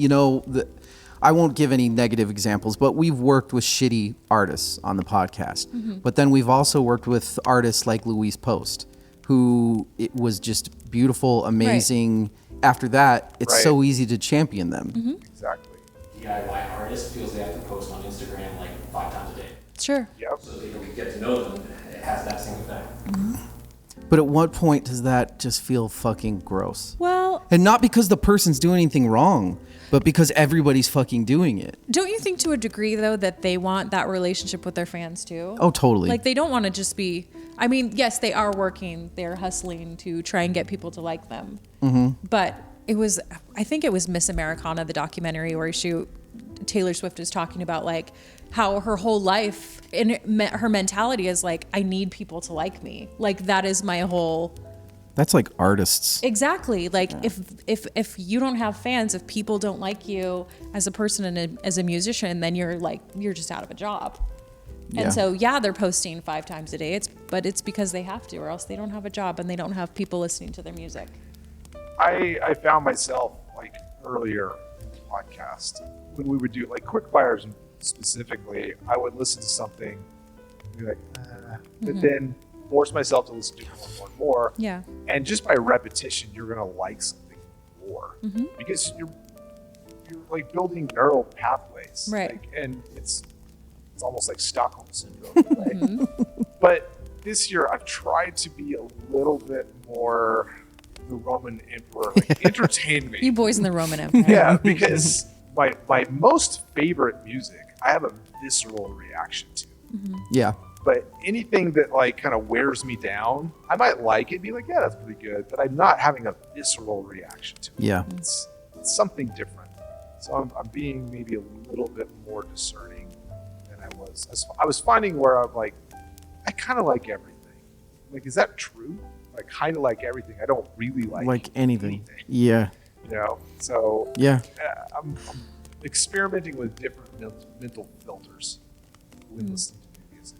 I won't give any negative examples, but we've worked with shitty artists on the podcast. But then we've also worked with artists like Louise Post, who it was just beautiful, amazing. After that, it's Right. so easy to champion them. Exactly. DIY artist feels they have to post on Instagram like 5 times a day. Sure. Yep. So that you don't get to know them. It has that same effect. But at what point does that just feel fucking gross? Well, And not because the person's doing anything wrong, but because everybody's fucking doing it. don't you think to a degree though that they want that relationship with their fans too? Oh, totally. Like they don't want to just be. I mean, yes, they are working. They're hustling to try and get people to like them. But I think it was Miss Americana, the documentary where Taylor Swift is talking about like how her whole life and her mentality is like, I need people to like me. Like that is my whole. That's like artists. Exactly. Like if you don't have fans, if people don't like you as a person and as a musician, then you're just out of a job. Yeah. And so they're posting 5 times a day. But it's because they have to, or else they don't have a job and they don't have people listening to their music. I found myself like earlier in the podcast when we would do like quick fires specifically, I would listen to something and be like, but then force myself to listen to it more and more. Yeah. And just by repetition, you're gonna like something more because you're like building neural pathways, Right. Like, and it's almost like Stockholm syndrome, right? But this year I've tried to be a little bit more the Roman emperor, like entertain me. You boys in the Roman Empire. Yeah, because my most favorite music, I have a visceral reaction to. Yeah. But anything that like kind of wears me down, I might like it, be like, yeah, that's pretty good. But I'm not having a visceral reaction to it. Yeah. It's something different. So I'm being maybe a little bit more discerning than I was. I was finding where I'm like, I kind of like everything. Like, is that true? I kind of like everything. I don't really like anything. Yeah. You know, so Yeah. I'm experimenting with different mental filters when listening to new music.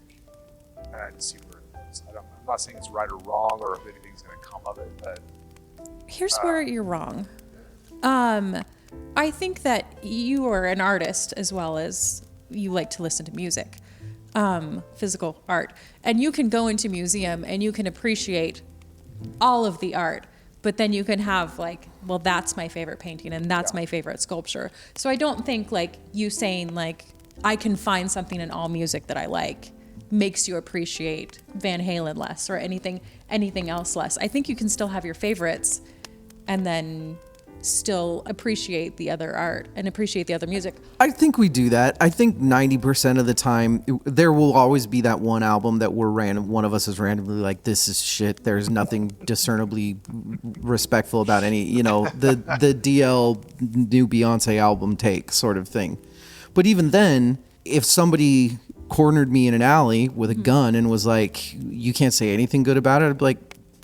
And see where it goes. I'm not saying it's right or wrong or if anything's going to come of it, but Here's where you're wrong. I think that you are an artist as well as you like to listen to music, physical art. And you can go into a museum and you can appreciate all of the art, but then you can have like, well, that's my favorite painting and that's my favorite sculpture. So I don't think like you saying like, I can find something in all music that I like makes you appreciate Van Halen less or anything else less. I think you can still have your favorites and then still appreciate the other art and appreciate the other music. I think we do that. I think 90% of the time there will always be that one album that one of us is randomly like, this is shit. There's nothing discernibly respectful about any, the DL new Beyonce album take sort of thing. But even then, if somebody cornered me in an alley with a gun and was like, you can't say anything good about it, I'd be like,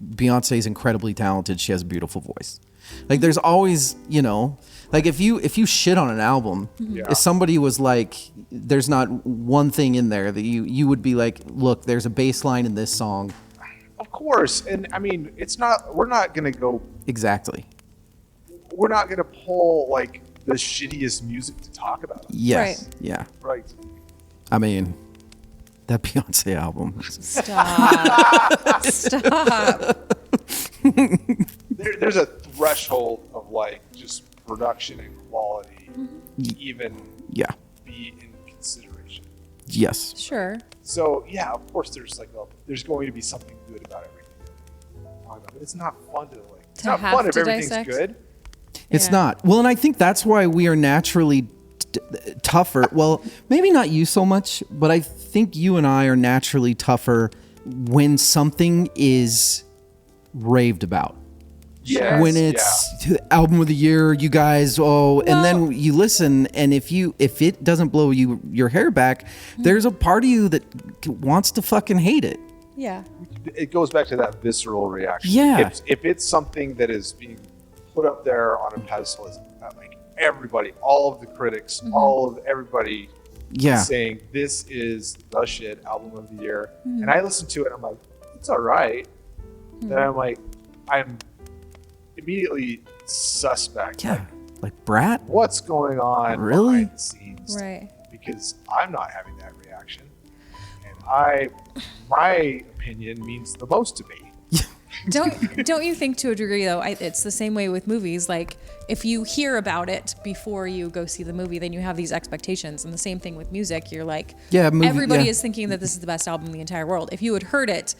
Beyonce's incredibly talented. She has a beautiful voice. Like there's always, like if you shit on an album, if somebody was like, there's not one thing in there that you would be like, look, there's a bass line in this song. of course. And I mean, we're not going to go, Exactly. we're not going to pull like the shittiest music to talk about. Yes. Right. Yeah. Right. I mean, that Beyonce album. Stop. Stop. There's a threshold of like just production and quality, even Yeah. be in consideration. Yes. Sure. So yeah, of course, there's going to be something good about everything. But it's not fun to like. It's To not have fun if to everything's dissect? good. It's Yeah. not. Well, and I think that's why we are naturally tougher. Well, maybe not you so much, but I think you and I are naturally tougher when something is raved about. Yes, When it's album of the year, you guys, and then you listen, and if it doesn't blow your hair back, there's a part of you that wants to fucking hate it. Yeah. It goes back to that visceral reaction. Yeah. If it's something that is being put up there on a pedestal, as like everybody, all of the critics, all of everybody, Yeah. saying this is the shit album of the year, and I listen to it, and I'm like, it's all right. Then I'm like, I'm immediately suspect. Yeah. Like Brat? What's going on Really? behind the scenes? Right. Because I'm not having that reaction, and my opinion means the most to me. Don't you think to a degree though? It's the same way with movies. Like if you hear about it before you go see the movie, then you have these expectations. And the same thing with music. You're like, everybody is thinking that this is the best album in the entire world. If you had heard it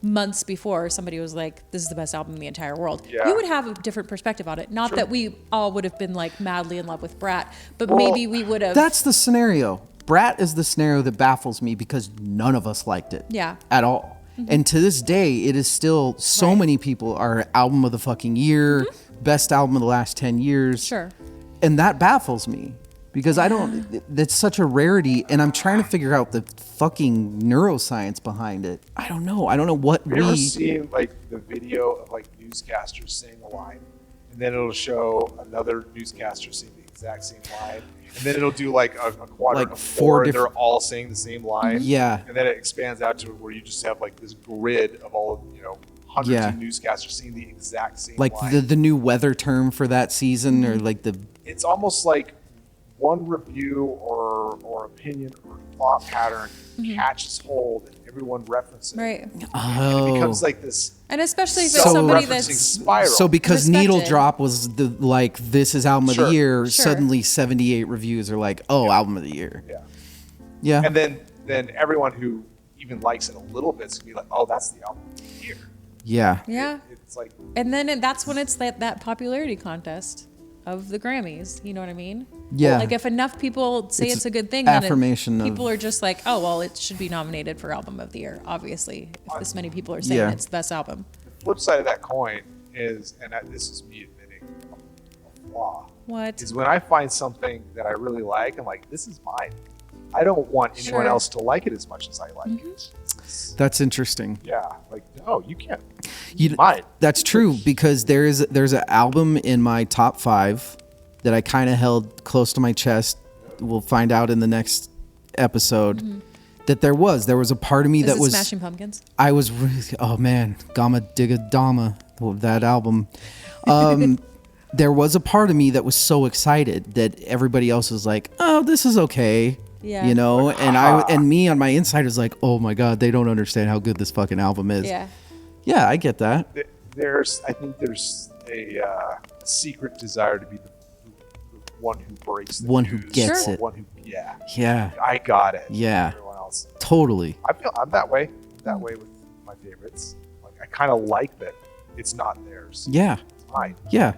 months before somebody was like, this is the best album in the entire world, you would have a different perspective on it. Not that we all would have been like madly in love with Brat, but maybe we would have. That's the scenario. Brat is the scenario that baffles me because none of us liked it. Yeah. At all. And to this day, it is still so many people are album of the fucking year, best album of the last 10 years. Sure. And that baffles me because that's such a rarity. And I'm trying to figure out the fucking neuroscience behind it. I don't know. I don't know what Have you ever seen like the video of like newscasters saying a line, and then it'll show another newscaster saying the exact same line, and then it'll do like a quadrant Like of four four, and different- they're all saying the same line. Yeah. And then it expands out to where you just have like this grid of all of, hundreds of newscasters saying the exact same like line. the new weather term for that season or like the It's almost like one review or opinion or thought pattern catches hold, and everyone references. Right. And it Oh. becomes like this And especially if it's somebody self-referencing that's spiral. So because Respected. Needle Drop was the like this is album of the Sure. year, Sure. suddenly 78 reviews are like, oh, album of the year. yeah. Yeah. And then everyone who even likes it a little bit is gonna be like, oh, that's the album of the year. Yeah. yeah. It's like, And then that's when it's that popularity contest of the Grammys. You know what I mean? Yeah. Like if enough people say It's it's a good thing, affirmation then of- people are just like, oh, well, it should be nominated for album of the year. Obviously, if this many people are saying Yeah. it's the best album. the flip side of that coin is, and this is me admitting a flaw, What? is when I find something that I really like, I'm like, this is mine. I don't want anyone Sure. else to like it as much as I like Mm-hmm. it. That's interesting. Yeah, like, no, you can't. You, Mine. that's true because there's an album in my top 5 that I kind of held close to my chest. We'll find out in the next episode that there was a part of me Is that it was Smashing Pumpkins? I was really, oh man, Gamma Digga Dama, that album. There was a part of me that was so excited that everybody else was like, oh, this is okay. Yeah. You know, and me on my inside was like, oh my God, they don't understand how good this fucking album is. Yeah. Yeah, I get that. I think there's a secret desire to be the one who breaks the One who news, gets or it. one who, yeah, Yeah, I got it. Yeah. Everyone else. totally. I feel I'm that way. I'm that way with my favorites. Like I kind of like that it's not theirs. Yeah, It's mine. yeah.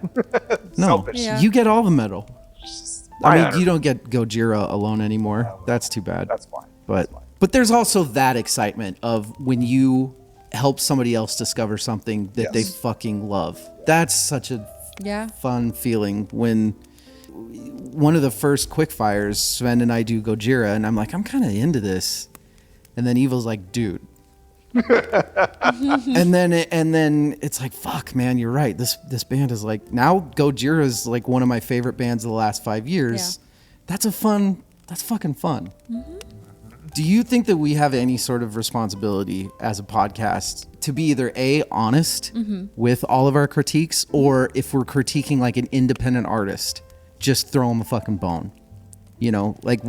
No, Selfish. Yeah. you get all the metal. It's just I my mean, energy. you don't get Gojira alone anymore. That's too bad. That's fine. But That's fine. but there's also that excitement of when you help somebody else discover something that they Yes. fucking love. That's such a Yeah. fun feeling when one of the first quick fires, Sven and I do Gojira, and I'm like, I'm kind of into this, and then Evil's like, dude. and then it's like, fuck, man, you're right. This band is like, now Gojira is like one of my favorite bands of the last 5 years. Yeah. That's fucking fun. Do you think that we have any sort of responsibility as a podcast to be either A, honest with all of our critiques, or if we're critiquing like an independent artist, just throw them a fucking bone? You know, like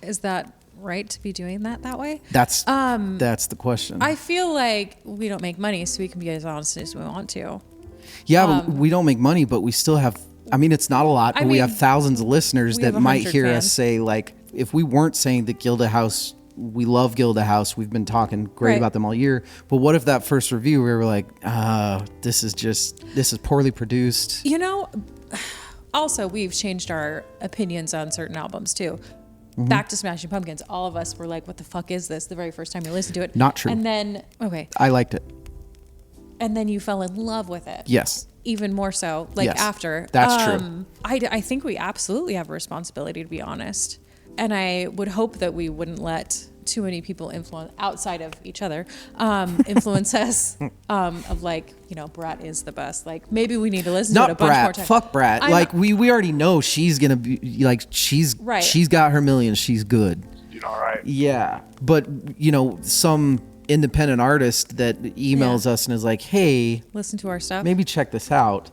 Is that right to be doing that way? that's the question. I feel like we don't make money, so we can be as honest as we want to. yeah, but we don't make money, but we still have, I mean, it's not a lot, I but we mean, have thousands of listeners we that have might 100 hear us fans. say, like, if we weren't saying that Gilda House, we love Gilda House, we've been talking great Right. about them all year, but what if that first review we were like, this is poorly produced? You know, also, we've changed our opinions on certain albums too. Back to Smashing Pumpkins, all of us were like, what the fuck is this? The very first time we listened to it. Not true. And then, okay. I liked it. And then you fell in love with it. Yes. Even more so, like Yes, after. that's true. I think we absolutely have a responsibility to be honest. And I would hope that we wouldn't let too many people influence outside of each other, influence us of like, you know, Brat is the best. Like maybe we need to listen to it a Not bunch more Brat. times. Fuck Brat. I Like know. we already know she's gonna be like she's Right. she's got her millions. She's good. You know, all right. Yeah, but you know, some independent artist that emails Yeah. us and is like, "Hey, Listen to our stuff. maybe check this out."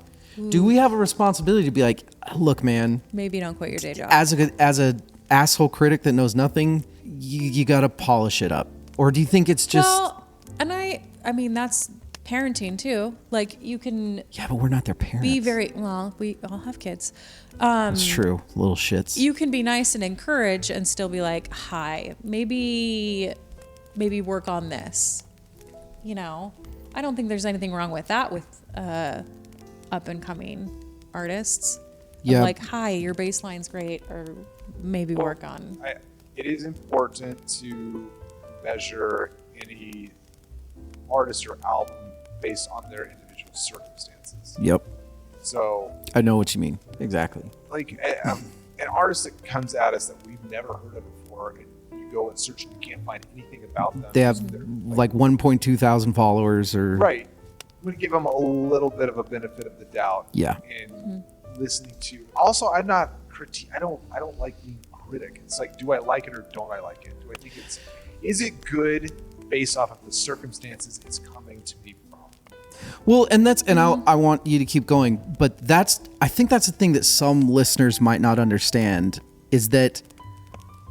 Do we have a responsibility to be like, "Look, man, Maybe don't quit your day job. as a asshole critic that knows nothing, you gotta polish it up," or do you think it's just? Well, and I mean that's parenting too. Like you can Yeah, but we're not their parents. be very well. We all have kids. That's true, little shits. You can be nice and encourage and still be like, hi, maybe work on this. You know, I don't think there's anything wrong with that with up and coming artists. Of Yeah. like, hi, your bass line's great, or maybe work on. It is important to measure any artist or album based on their individual circumstances. Yep, So, I know what you mean exactly. like an artist that comes at us that we've never heard of before, and you go and search and you can't find anything about them. They have They're, like 1.2 thousand followers, or right. I'm gonna give them a little bit of a benefit of the doubt. Yeah. And listening to. Also, I'm not I don't like being a critic. It's like, do I like it or don't I like it? Do I think is it good based off of the circumstances it's coming to me from? Well, and I want you to keep going, but I think that's the thing that some listeners might not understand is that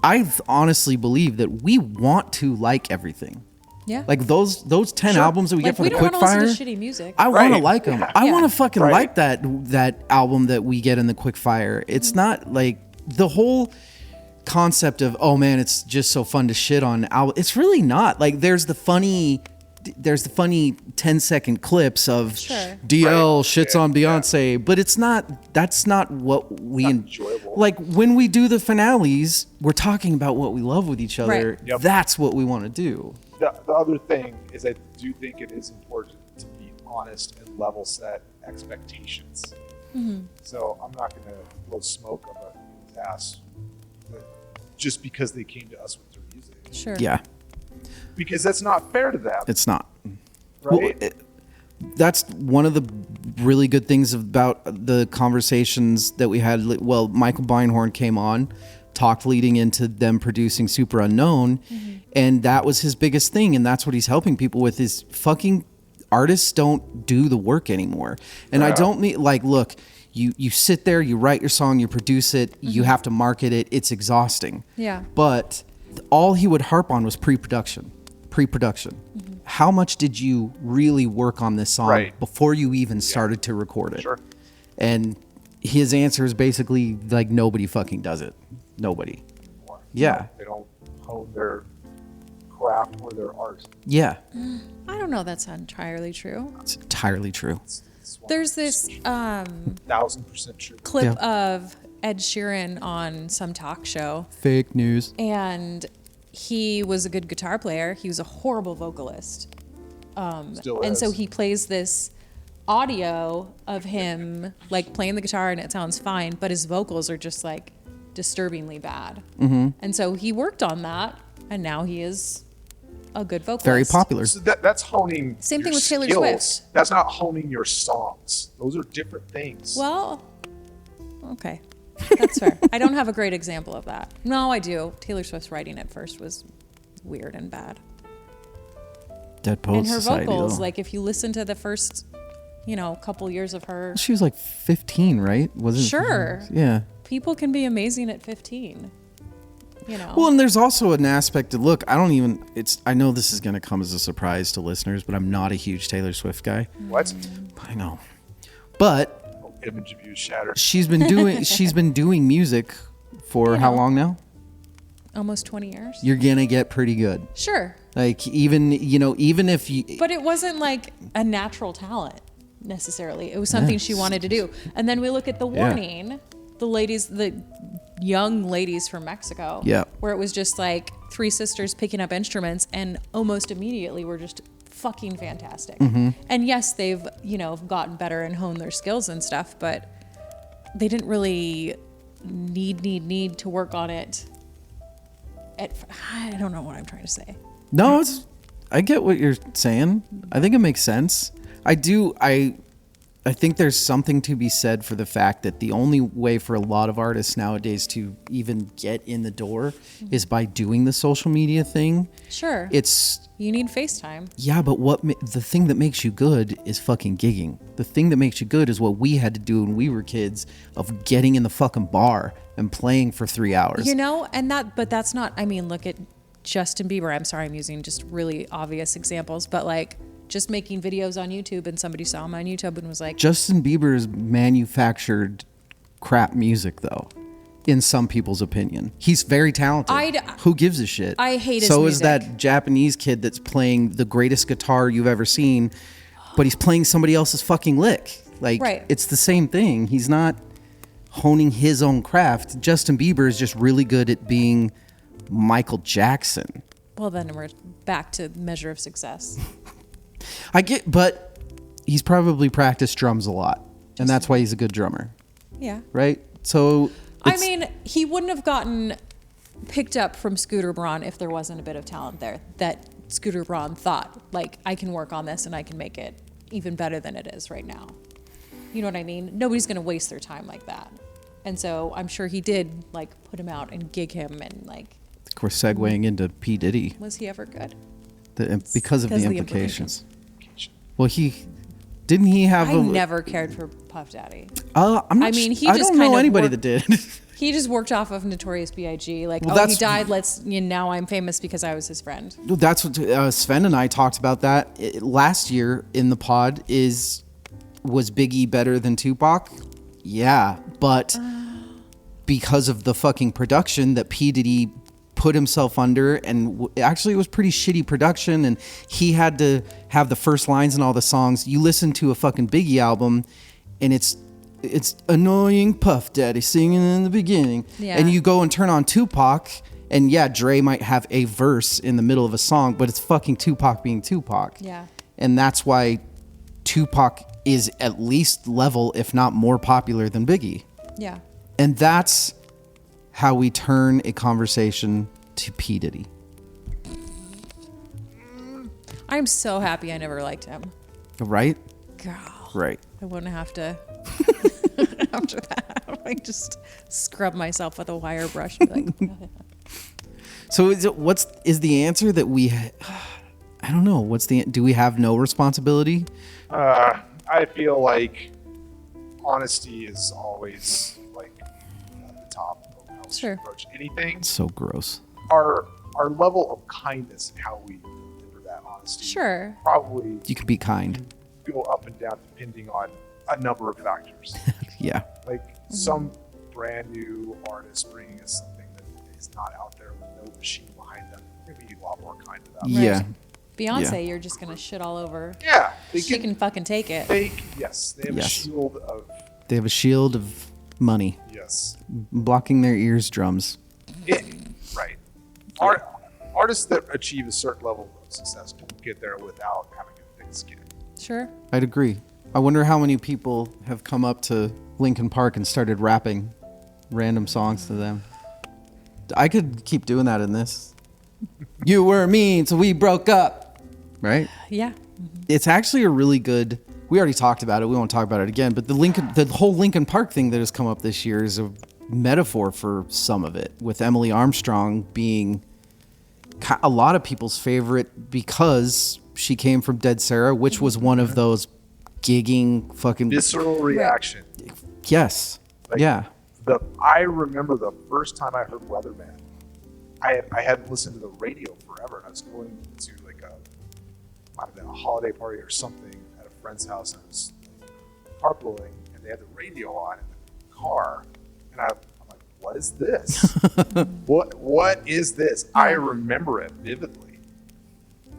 I honestly believe that we want to like everything. Yeah. Like those 10 albums that we Like, get from we the don't want to listen Quickfire. to shitty music. I want to Right. like them. I Yeah. want to fucking Right. like that album that we get in the Quickfire. It's not like the whole concept of, oh man, it's just so fun to shit on album. It's really not. Like there's the funny 10-second clips of Sure. DL Right. shits Yeah. on Beyonce, but it's not. That's not what we enjoyable. like when we do the finales. We're talking about what we love with each other. Right. Yep. That's what we want to do. The other thing is I do think it is important to be honest and level set expectations. So I'm not going to blow smoke up a ass just because they came to us with their music. Sure. Yeah, Because that's not fair to them, it's not. right? Well, that's one of the really good things about the conversations that we had. Well, Michael Beinhorn came on, talked leading into them producing Super Unknown, and that was his biggest thing, and that's what he's helping people with is fucking artists don't do the work anymore. And I don't mean like, look, you sit there, you write your song, you produce it, you have to market it. It's exhausting. Yeah. But all he would harp on was pre-production. How much did you really work on this song Right. before you even started to record it? Sure. And his answer is basically like nobody fucking does it. Nobody. Yeah. They don't hone their craft or their art. Yeah. I don't know. That's not entirely true. It's entirely true. It's There's this 1,000% true. clip Yeah. of Ed Sheeran on some talk show, Fake news. and he was a good guitar player. He was a horrible vocalist. Still And is. so he plays this audio of him like playing the guitar and it sounds fine, but his vocals are just like disturbingly bad. And so he worked on that, and now he is a good vocalist. Very popular. So that's honing. Same your thing with Taylor skills. Swift. That's not honing your songs. Those are different things. Well, okay. That's fair. I don't have a great example of that. No, I do. Taylor Swift's writing at first was weird and bad. Dead Poets And her Society. vocals, though. like if you listen to the first, couple years of her, She was like 15, right? Wasn't Sure. Yeah. people can be amazing at 15. Well, and there's also an aspect of look, I know this is going to come as a surprise to listeners, but I'm not a huge Taylor Swift guy. What? I know. But Image of you shattered. she's been doing music for how long now? Almost 20 years. You're going to get pretty good. Sure. Like even if you But it wasn't like a natural talent necessarily. It was something she wanted to do. And then we look at The Warning, the young ladies from Mexico, Yeah. where it was just like three sisters picking up instruments and almost immediately were just fucking fantastic. And yes, they've, gotten better and honed their skills and stuff, but they didn't really need to work on it. I don't know what I'm trying to say. No, I get what you're saying. I think it makes sense. I think there's something to be said for the fact that the only way for a lot of artists nowadays to even get in the door is by doing the social media thing. Sure. You need FaceTime. Yeah, but the thing that makes you good is fucking gigging. The thing that makes you good is what we had to do when we were kids of getting in the fucking bar and playing for 3 hours. But that's not, look at Justin Bieber. I'm sorry, I'm using just really obvious examples, but like just making videos on YouTube and somebody saw him on YouTube and was like, Justin Bieber's manufactured crap music, though, in some people's opinion. He's very talented. Who gives a shit? I hate his So music. is that Japanese kid that's playing the greatest guitar you've ever seen, but he's playing somebody else's fucking lick. Like, Right. It's the same thing. He's not honing his own craft. Justin Bieber is just really good at being Michael Jackson. well, then we're back to measure of success. But he's probably practiced drums a lot, and that's why he's a good drummer, Yeah. right? So He wouldn't have gotten picked up from Scooter Braun if there wasn't a bit of talent there that Scooter Braun thought, like, I can work on this and I can make it even better than it is right now. You know what I mean? Nobody's going to waste their time like that. And so I'm sure he did, like, put him out and gig him and, like, we're segueing into P. Diddy was he ever good? because of the Because of the implications. Well, he Didn't he have I never cared for Puff Daddy. I'm not I mean, he I just don't know kind of anybody worked- that did. He just worked off of Notorious B.I.G. Like, Well, he that's- died. Now I'm famous because I was his friend. That's what Sven and I talked about that last year in the pod. Was Biggie better than Tupac? Yeah, but because of the fucking production that P. Diddy put himself under, and actually it was pretty shitty production, and he had to have the first lines in all the songs. You listen to a fucking Biggie album, and it's annoying Puff Daddy singing in the beginning, Yeah. and you go and turn on Tupac, and yeah, Dre might have a verse in the middle of a song, but it's fucking Tupac being Tupac. Yeah. And that's why Tupac is at least level, if not more popular than Biggie. Yeah. And that's how we turn a conversation to P. Diddy. I'm so happy I never liked him. Right? Girl. Right. I wouldn't have to, after that, like just scrub myself with a wire brush and be like, So is the answer that I don't know. Do we have no responsibility? I feel like honesty is always like at the top of how we Sure. approach anything. It's so gross. Our level of kindness and how we deliver that honesty sure. probably You can be kind. go up and down depending on a number of factors. Yeah. Like some brand new artist bringing us something that is not out there with no machine behind them, we're gonna be a lot more kind to them. Yeah. Beyonce, Yeah. you're just going to shit all over. Yeah, She can fucking take it. they have a Yes. shield of They have a shield of money yes. blocking their ears drums. Right. Artists that achieve a certain level of success can get there without having a thick skin. Sure. I'd agree. I wonder how many people have come up to Linkin Park and started rapping random songs to them. I could keep doing that in this. You were mean, so we broke up. Right? Yeah. It's actually a really good. We already talked about it. We won't talk about it again. But the whole Linkin Park thing that has come up this year is a metaphor for some of it. With Emily Armstrong being a lot of people's favorite because she came from Dead Sarah, which was one of those gigging fucking. Visceral reaction. Yes. Like, Yeah. I remember the first time I heard Weatherman. I hadn't listened to the radio forever, and I was going to like might have been a holiday party or something at a friend's house, and I was carpooling, and they had the radio on in the car, and I'm like, "What is this? What is this?" I remember it vividly,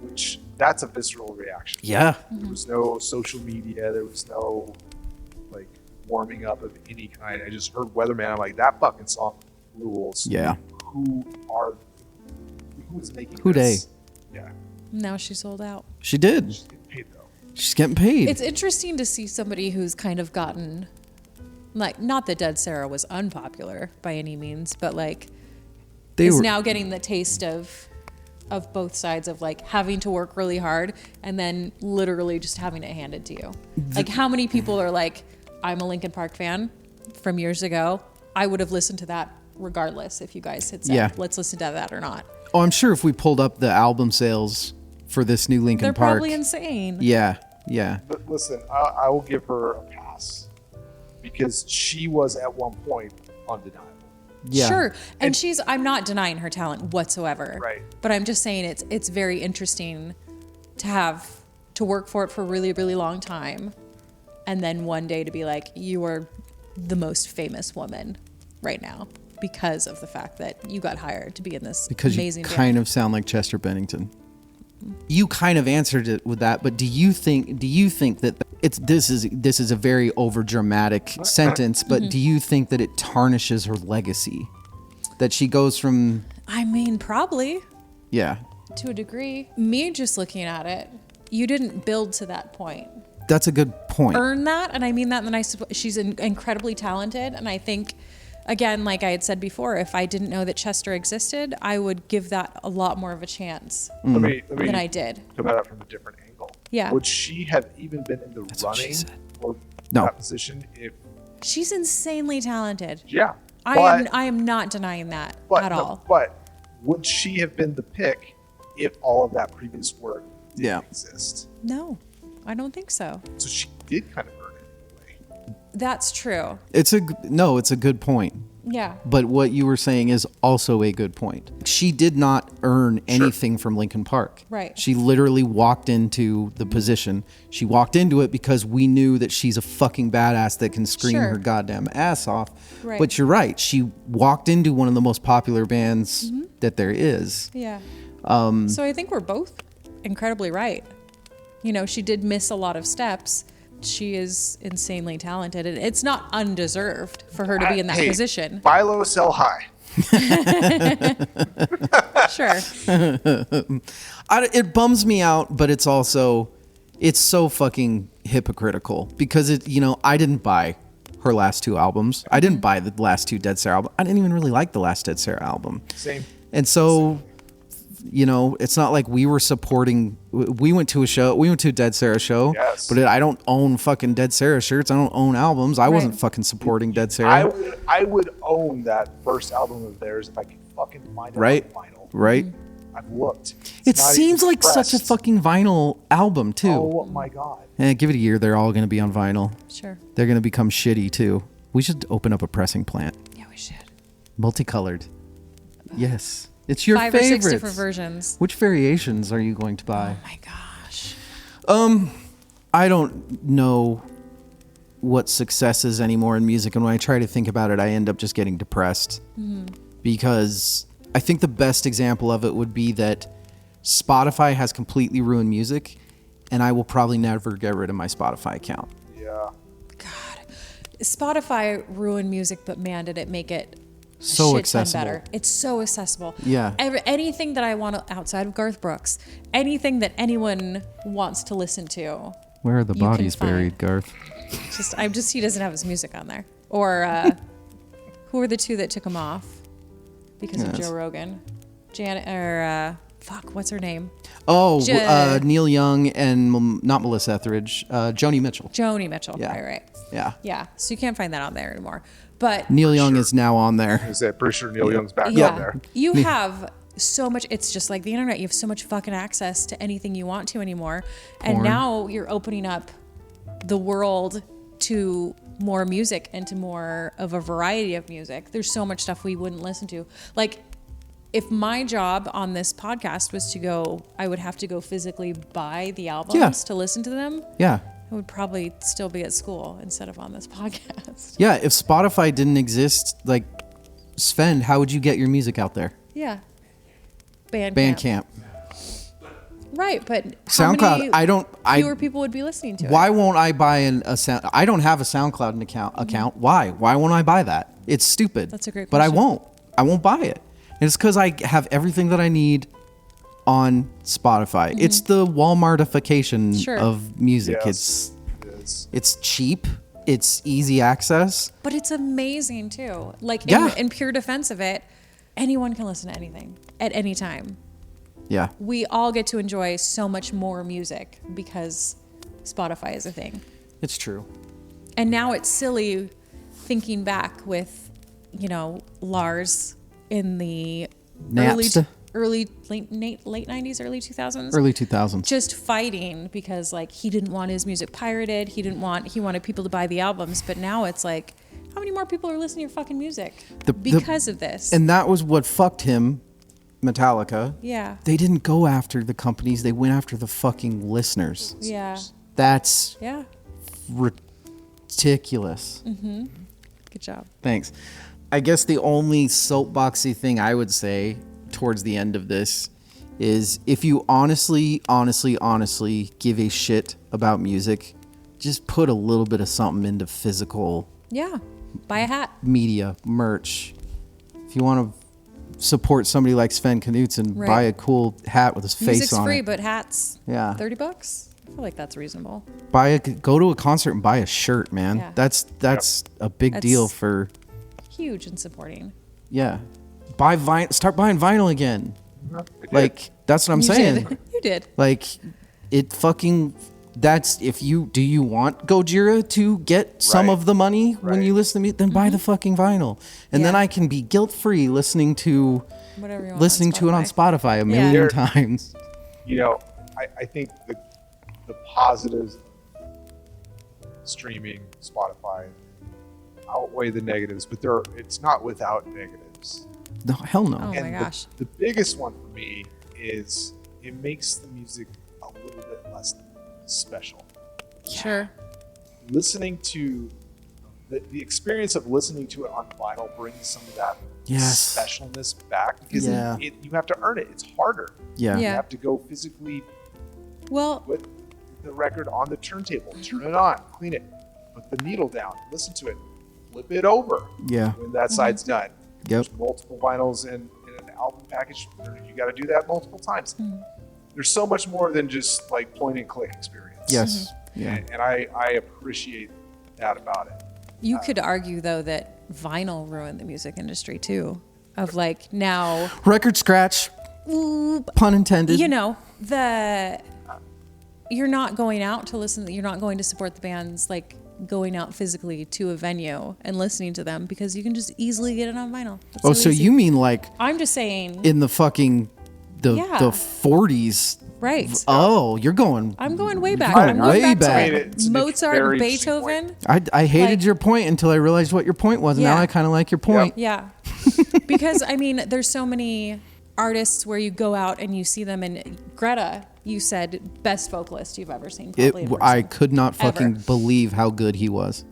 which that's a visceral reaction. Yeah. There was no social media. There was no like warming up of any kind. I just heard Weatherman. I'm like, that fucking song rules. Yeah. Who is making Who this? Yeah. Now she sold out. She did. She's getting paid though. She's getting paid. It's interesting to see somebody who's kind of gotten, like, not that Dead Sarah was unpopular by any means, but like, is now getting the taste of both sides of like having to work really hard and then literally just having it handed to you. Like, how many people are like, I'm a Linkin Park fan from years ago. I would have listened to that regardless if you guys had said, Yeah. let's listen to that or not. Oh, I'm sure if we pulled up the album sales for this new Linkin They're Park. probably insane. Yeah. Yeah. But listen, I will give her a pass because she was at one point undeniable. Yeah. Sure. And I'm not denying her talent whatsoever. Right. But I'm just saying it's very interesting to work for it for a really, really long time. And then one day to be like, you are the most famous woman right now because of the fact that you got hired to be in this Because you amazing kind band. of sound like Chester Bennington. You kind of answered it with that, but do you think that this is a very over dramatic sentence, but do you think that it tarnishes her legacy? That she goes from I mean, probably yeah. to a degree. Me just looking at it, you didn't build to that point. That's a good point. Earn that, and I mean that in the nicest way. She's incredibly talented, and I think, again, like I had said before, if I didn't know that Chester existed, I would give that a lot more of a chance Let me than I did. come at it from a different angle. Yeah. Would she have even been in the what she running said. for No. that position if She's insanely talented. yeah. I am not denying that at all. But would she have been the pick if all of that previous work didn't Yeah. exist? No. I don't think so. So she did kind of earn it anyway. That's true. It's a good point. Yeah. But what you were saying is also a good point. She did not earn anything from Linkin Park. Right. She literally walked into the position. She walked into it because we knew that she's a fucking badass that can scream Sure. her goddamn ass off. Right. But you're right. She walked into one of the most popular bands that there is. Yeah. So I think we're both incredibly right. You know, she did miss a lot of steps. She is insanely talented, and it's not undeserved for her to be in that position. Buy low, sell high. Sure. It bums me out, but it's also, it's so fucking hypocritical because I didn't buy her last two albums. I didn't buy the last two Dead Sarah albums. I didn't even really like the last Dead Sarah album. Same. And so, it's not like we were supporting. We went to a Dead Sarah show, Yes. but I don't own fucking Dead Sarah shirts. I don't own albums. I wasn't Right. fucking supporting Dead Sarah. I would own that first album of theirs if I could fucking find it Right. on vinyl. Right? I've looked. It's It not seems even like such a pressed. fucking vinyl album too. Oh my god. Give it a year, they're all going to be on vinyl. Sure. They're going to become shitty too. We should open up a pressing plant. Yeah, we should. Multicolored. Yes. It's your 5 favorites. or 6 different versions. Which variations are you going to buy? Oh my gosh. I don't know what success is anymore in music, and when I try to think about it, I end up just getting depressed. Because I think the best example of it would be that Spotify has completely ruined music, and I will probably never get rid of my Spotify account. Yeah. Spotify ruined music, but man, did it make it So shit ton accessible. better. It's so accessible. Yeah. Anything that I want outside of Garth Brooks, anything that anyone wants to listen to. Where are the You can bodies find. buried, Garth? He doesn't have his music on there. Or who are the two that took him off because of Yes. Joe Rogan? What's her name? Oh, Ja- Neil Young and not Melissa Etheridge, Joni Mitchell. Joni Mitchell. Yeah. Right. Yeah. Yeah. So you can't find that on there anymore. But Neil Young is now on there. I'm pretty sure Neil Young's back yeah, on there. you have so much. It's just like the internet. You have so much fucking access to anything you want to anymore. And Porn. now you're opening up the world to more music and to more of a variety of music. There's so much stuff we wouldn't listen to. Like, if my job on this podcast was to go, I would have to go physically buy the albums Yeah. to listen to them. Yeah. I would probably still be at school instead of on this podcast. Yeah, if Spotify didn't exist, like, Sven, how would you get your music out there? Yeah. Bandcamp. Bandcamp. Right, but how SoundCloud, many fewer people would be listening to it? Why won't I buy a sound? I don't have a SoundCloud account. Why? Why won't I buy that? It's stupid. That's a great But I question. won't. I won't buy it. And it's because I have everything that I need on Spotify. It's the Walmartification Sure. of music. Yes, it is. It's cheap. It's easy access. But it's amazing too. Like Yeah. in pure defense of it, anyone can listen to anything at any time. Yeah. We all get to enjoy so much more music because Spotify is a thing. It's true. And now it's silly thinking back with, Lars in the Napster. late 90s, early 2000s. Early 2000s. Just fighting because he didn't want his music pirated. He wanted people to buy the albums. But now it's like, how many more people are listening to your fucking music because of this? And that was what fucked him, Metallica. Yeah. They didn't go after the companies. They went after the fucking listeners. Yeah. That's Yeah. ridiculous. Good job. Thanks. I guess the only soapboxy thing I would say towards the end of this is if you honestly give a shit about music, just put a little bit of something into physical Yeah. Buy a hat. media, merch. If you want to support somebody like Sven Knudsen, Right. buy a cool hat with his face Music's on free, it. but hats. Yeah. $30. I feel like that's reasonable. Go to a concert and buy a shirt, man. Yeah. That's a big That's- deal for Huge in supporting. yeah. Start buying vinyl again. I did. Like that's what I'm You saying. did. You did. Like it fucking do you want Gojira to get some Right. of the money when Right. you listen to me? Then buy the fucking vinyl. And then Yeah. I can be guilt free listening to Whatever you want. to it on Spotify a Yeah. million There- times. I think the positives of streaming, Spotify, outweigh the negatives, but it's not without negatives. No, hell no. Oh And my gosh. the biggest one for me is it makes the music a little bit less special. Sure. Listening to the experience of listening to it on vinyl brings some of that Yes. specialness back because Yeah. you have to earn it. It's harder. Yeah. You Yeah. have to go physically Well, put the record on the turntable, turn it on, clean it, put the needle down, listen to it, flip it over Yeah. when that side's done. Yep. There's multiple vinyls in an album package. You got to do that multiple times. There's so much more than just like point and click experience. Yes. Yeah. And I appreciate that about it. you could argue though that vinyl ruined the music industry too. Of like now, Record scratch. Pun intended. you know, you're not going out to listen. You're not going to support the bands like going out physically to a venue and listening to them because you can just easily get it on vinyl. It's Oh, so easy. you mean like I'm just saying. in the fucking the Yeah. 40s? Right. Oh, you're going. I'm going way back. going I'm going way back back. to I mean, it's a Mozart, very and interesting Beethoven. I hated Like- your point until I realized what your point was. And Yeah. now I kind of like your point. Yeah. Because I mean, there's so many artists where you go out and you see them, and Greta, you said best vocalist you've ever seen. Probably in person. I could not fucking Ever. believe how good he was.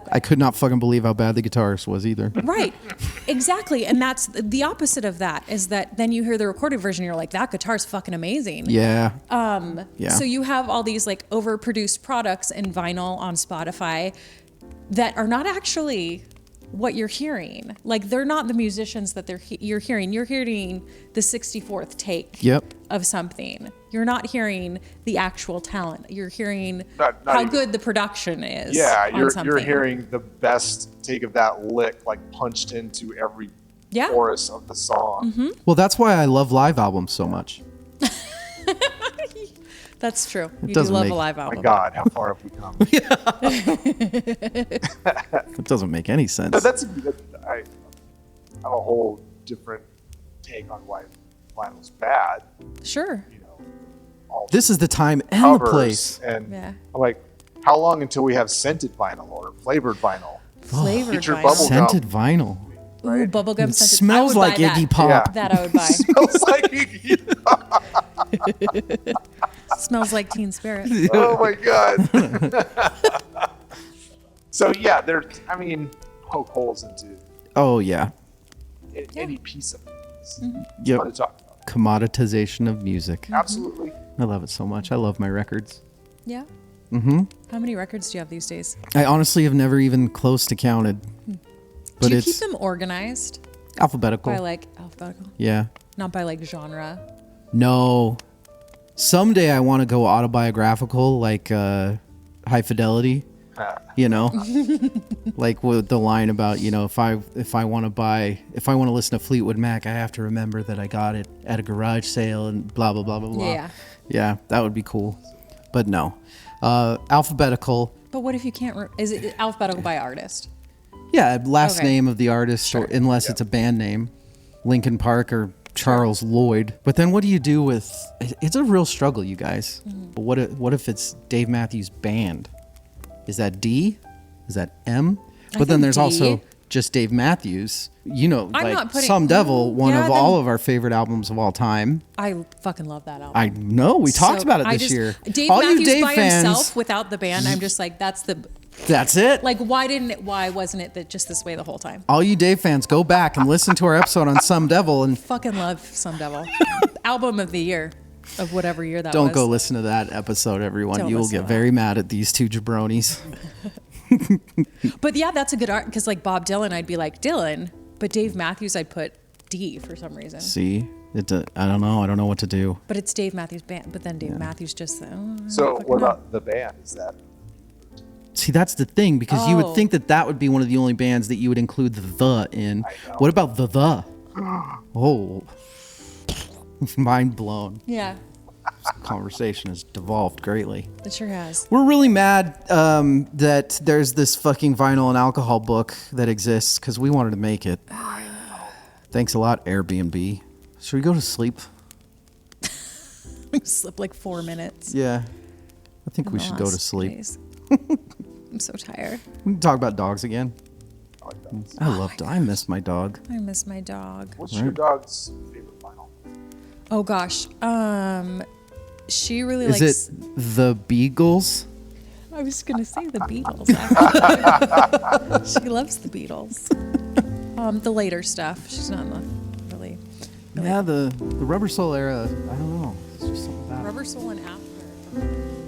I could not fucking believe how bad the guitarist was either. Right. Exactly. And that's the opposite of that is that then you hear the recorded version, you're like, that guitar's fucking amazing. Yeah. Yeah. So you have all these like overproduced products in vinyl on Spotify that are not actually what you're hearing. Like they're not the musicians that you're hearing. You're hearing the 64th take Yep. of something. You're not hearing the actual talent. You're hearing Not how even- good the production is. Yeah, on you're something. hearing the best take of that lick like punched into every Yeah. chorus of the song. Well, that's why I love live albums so much. That's true. You do doesn't love make- a live My album. God, how far have we come? It doesn't make any sense. But I have a whole different take on why vinyl's bad. Sure. You know, all This is the time and the covers, place. and Yeah. I'm like, how long until we have scented vinyl or flavored vinyl? Flavored Get your vinyl. bubble Scented vinyl. Ooh, right? bubblegum It scented. smells I would like buy Iggy that. Pop. Yeah. That I would buy. Smells like Smells like Teen Spirit. oh my God. So yeah, I mean, poke holes into Oh, yeah. any piece of it. It's Yep. fun to talk about. Commoditization of music. Absolutely. I love it so much. I love my records. Yeah. Mm-hmm. How many records do you have these days? I honestly have never even close to counted. But Do you it's keep them organized alphabetical. by like alphabetical, Yeah. not by like genre? No. Someday I want to go autobiographical, like High Fidelity. You know, like with the line about, you know, if I want to listen to Fleetwood Mac, I have to remember that I got it at a garage sale and blah blah blah blah blah. Yeah. Yeah, that would be cool. But no, alphabetical. But what if you can't? Is it alphabetical by artist? Yeah, last Okay. name of the artist, or unless it's a band name, Linkin Park or Charles Lloyd. But then what do you do with? It's a real struggle, you guys. But what if it's Dave Matthews Band? Is that D? Is that M? But then think there's D. also just Dave Matthews. You know, I'm like not putting- Some Devil, one Yeah, of then- all of our favorite albums of all time. I fucking love that album. I know we talked So about it I this just- year. Dave all Matthews you Dave by fans, himself without the band, I'm just like, that's the that's it. like. Why wasn't it just this way the whole time? All you Dave fans, go back and listen to our episode on Some Devil and Fucking love Some Devil. Album of the year of whatever year that don't was. go listen to that episode, everyone. Don't You will listen get to very mad at these two jabronis. But yeah, that's a good art because like Bob Dylan, I'd be like Dylan, but Dave Matthews, I'd put D for some reason. See, I don't know. I don't know what to do. But it's Dave Matthews Band. But then Dave Matthews just. I don't So fucking what know. about the band? Is that See, that's the thing, because you Oh. would think that would be one of the only bands that you would include the in. I know. What about the? Oh, mind blown. Yeah, Conversation has devolved greatly. it sure has. We're really mad that there's this fucking vinyl and alcohol book that exists because we wanted to make it. Thanks a lot, Airbnb. Should we go to sleep? Slept like 4 minutes. Yeah. I think in we the should go to last sleep. days. I'm so tired. We can talk about dogs again. I like dogs. I miss my dog. I miss my dog. What's your dog's favorite vinyl? Oh gosh. She really Is likes. it the Beagles? I was gonna say the Beatles. Actually. She loves the Beatles. The later stuff. She's not in the really. Yeah, the Rubber Soul era. I don't know. It's just something about it. Rubber Soul and After.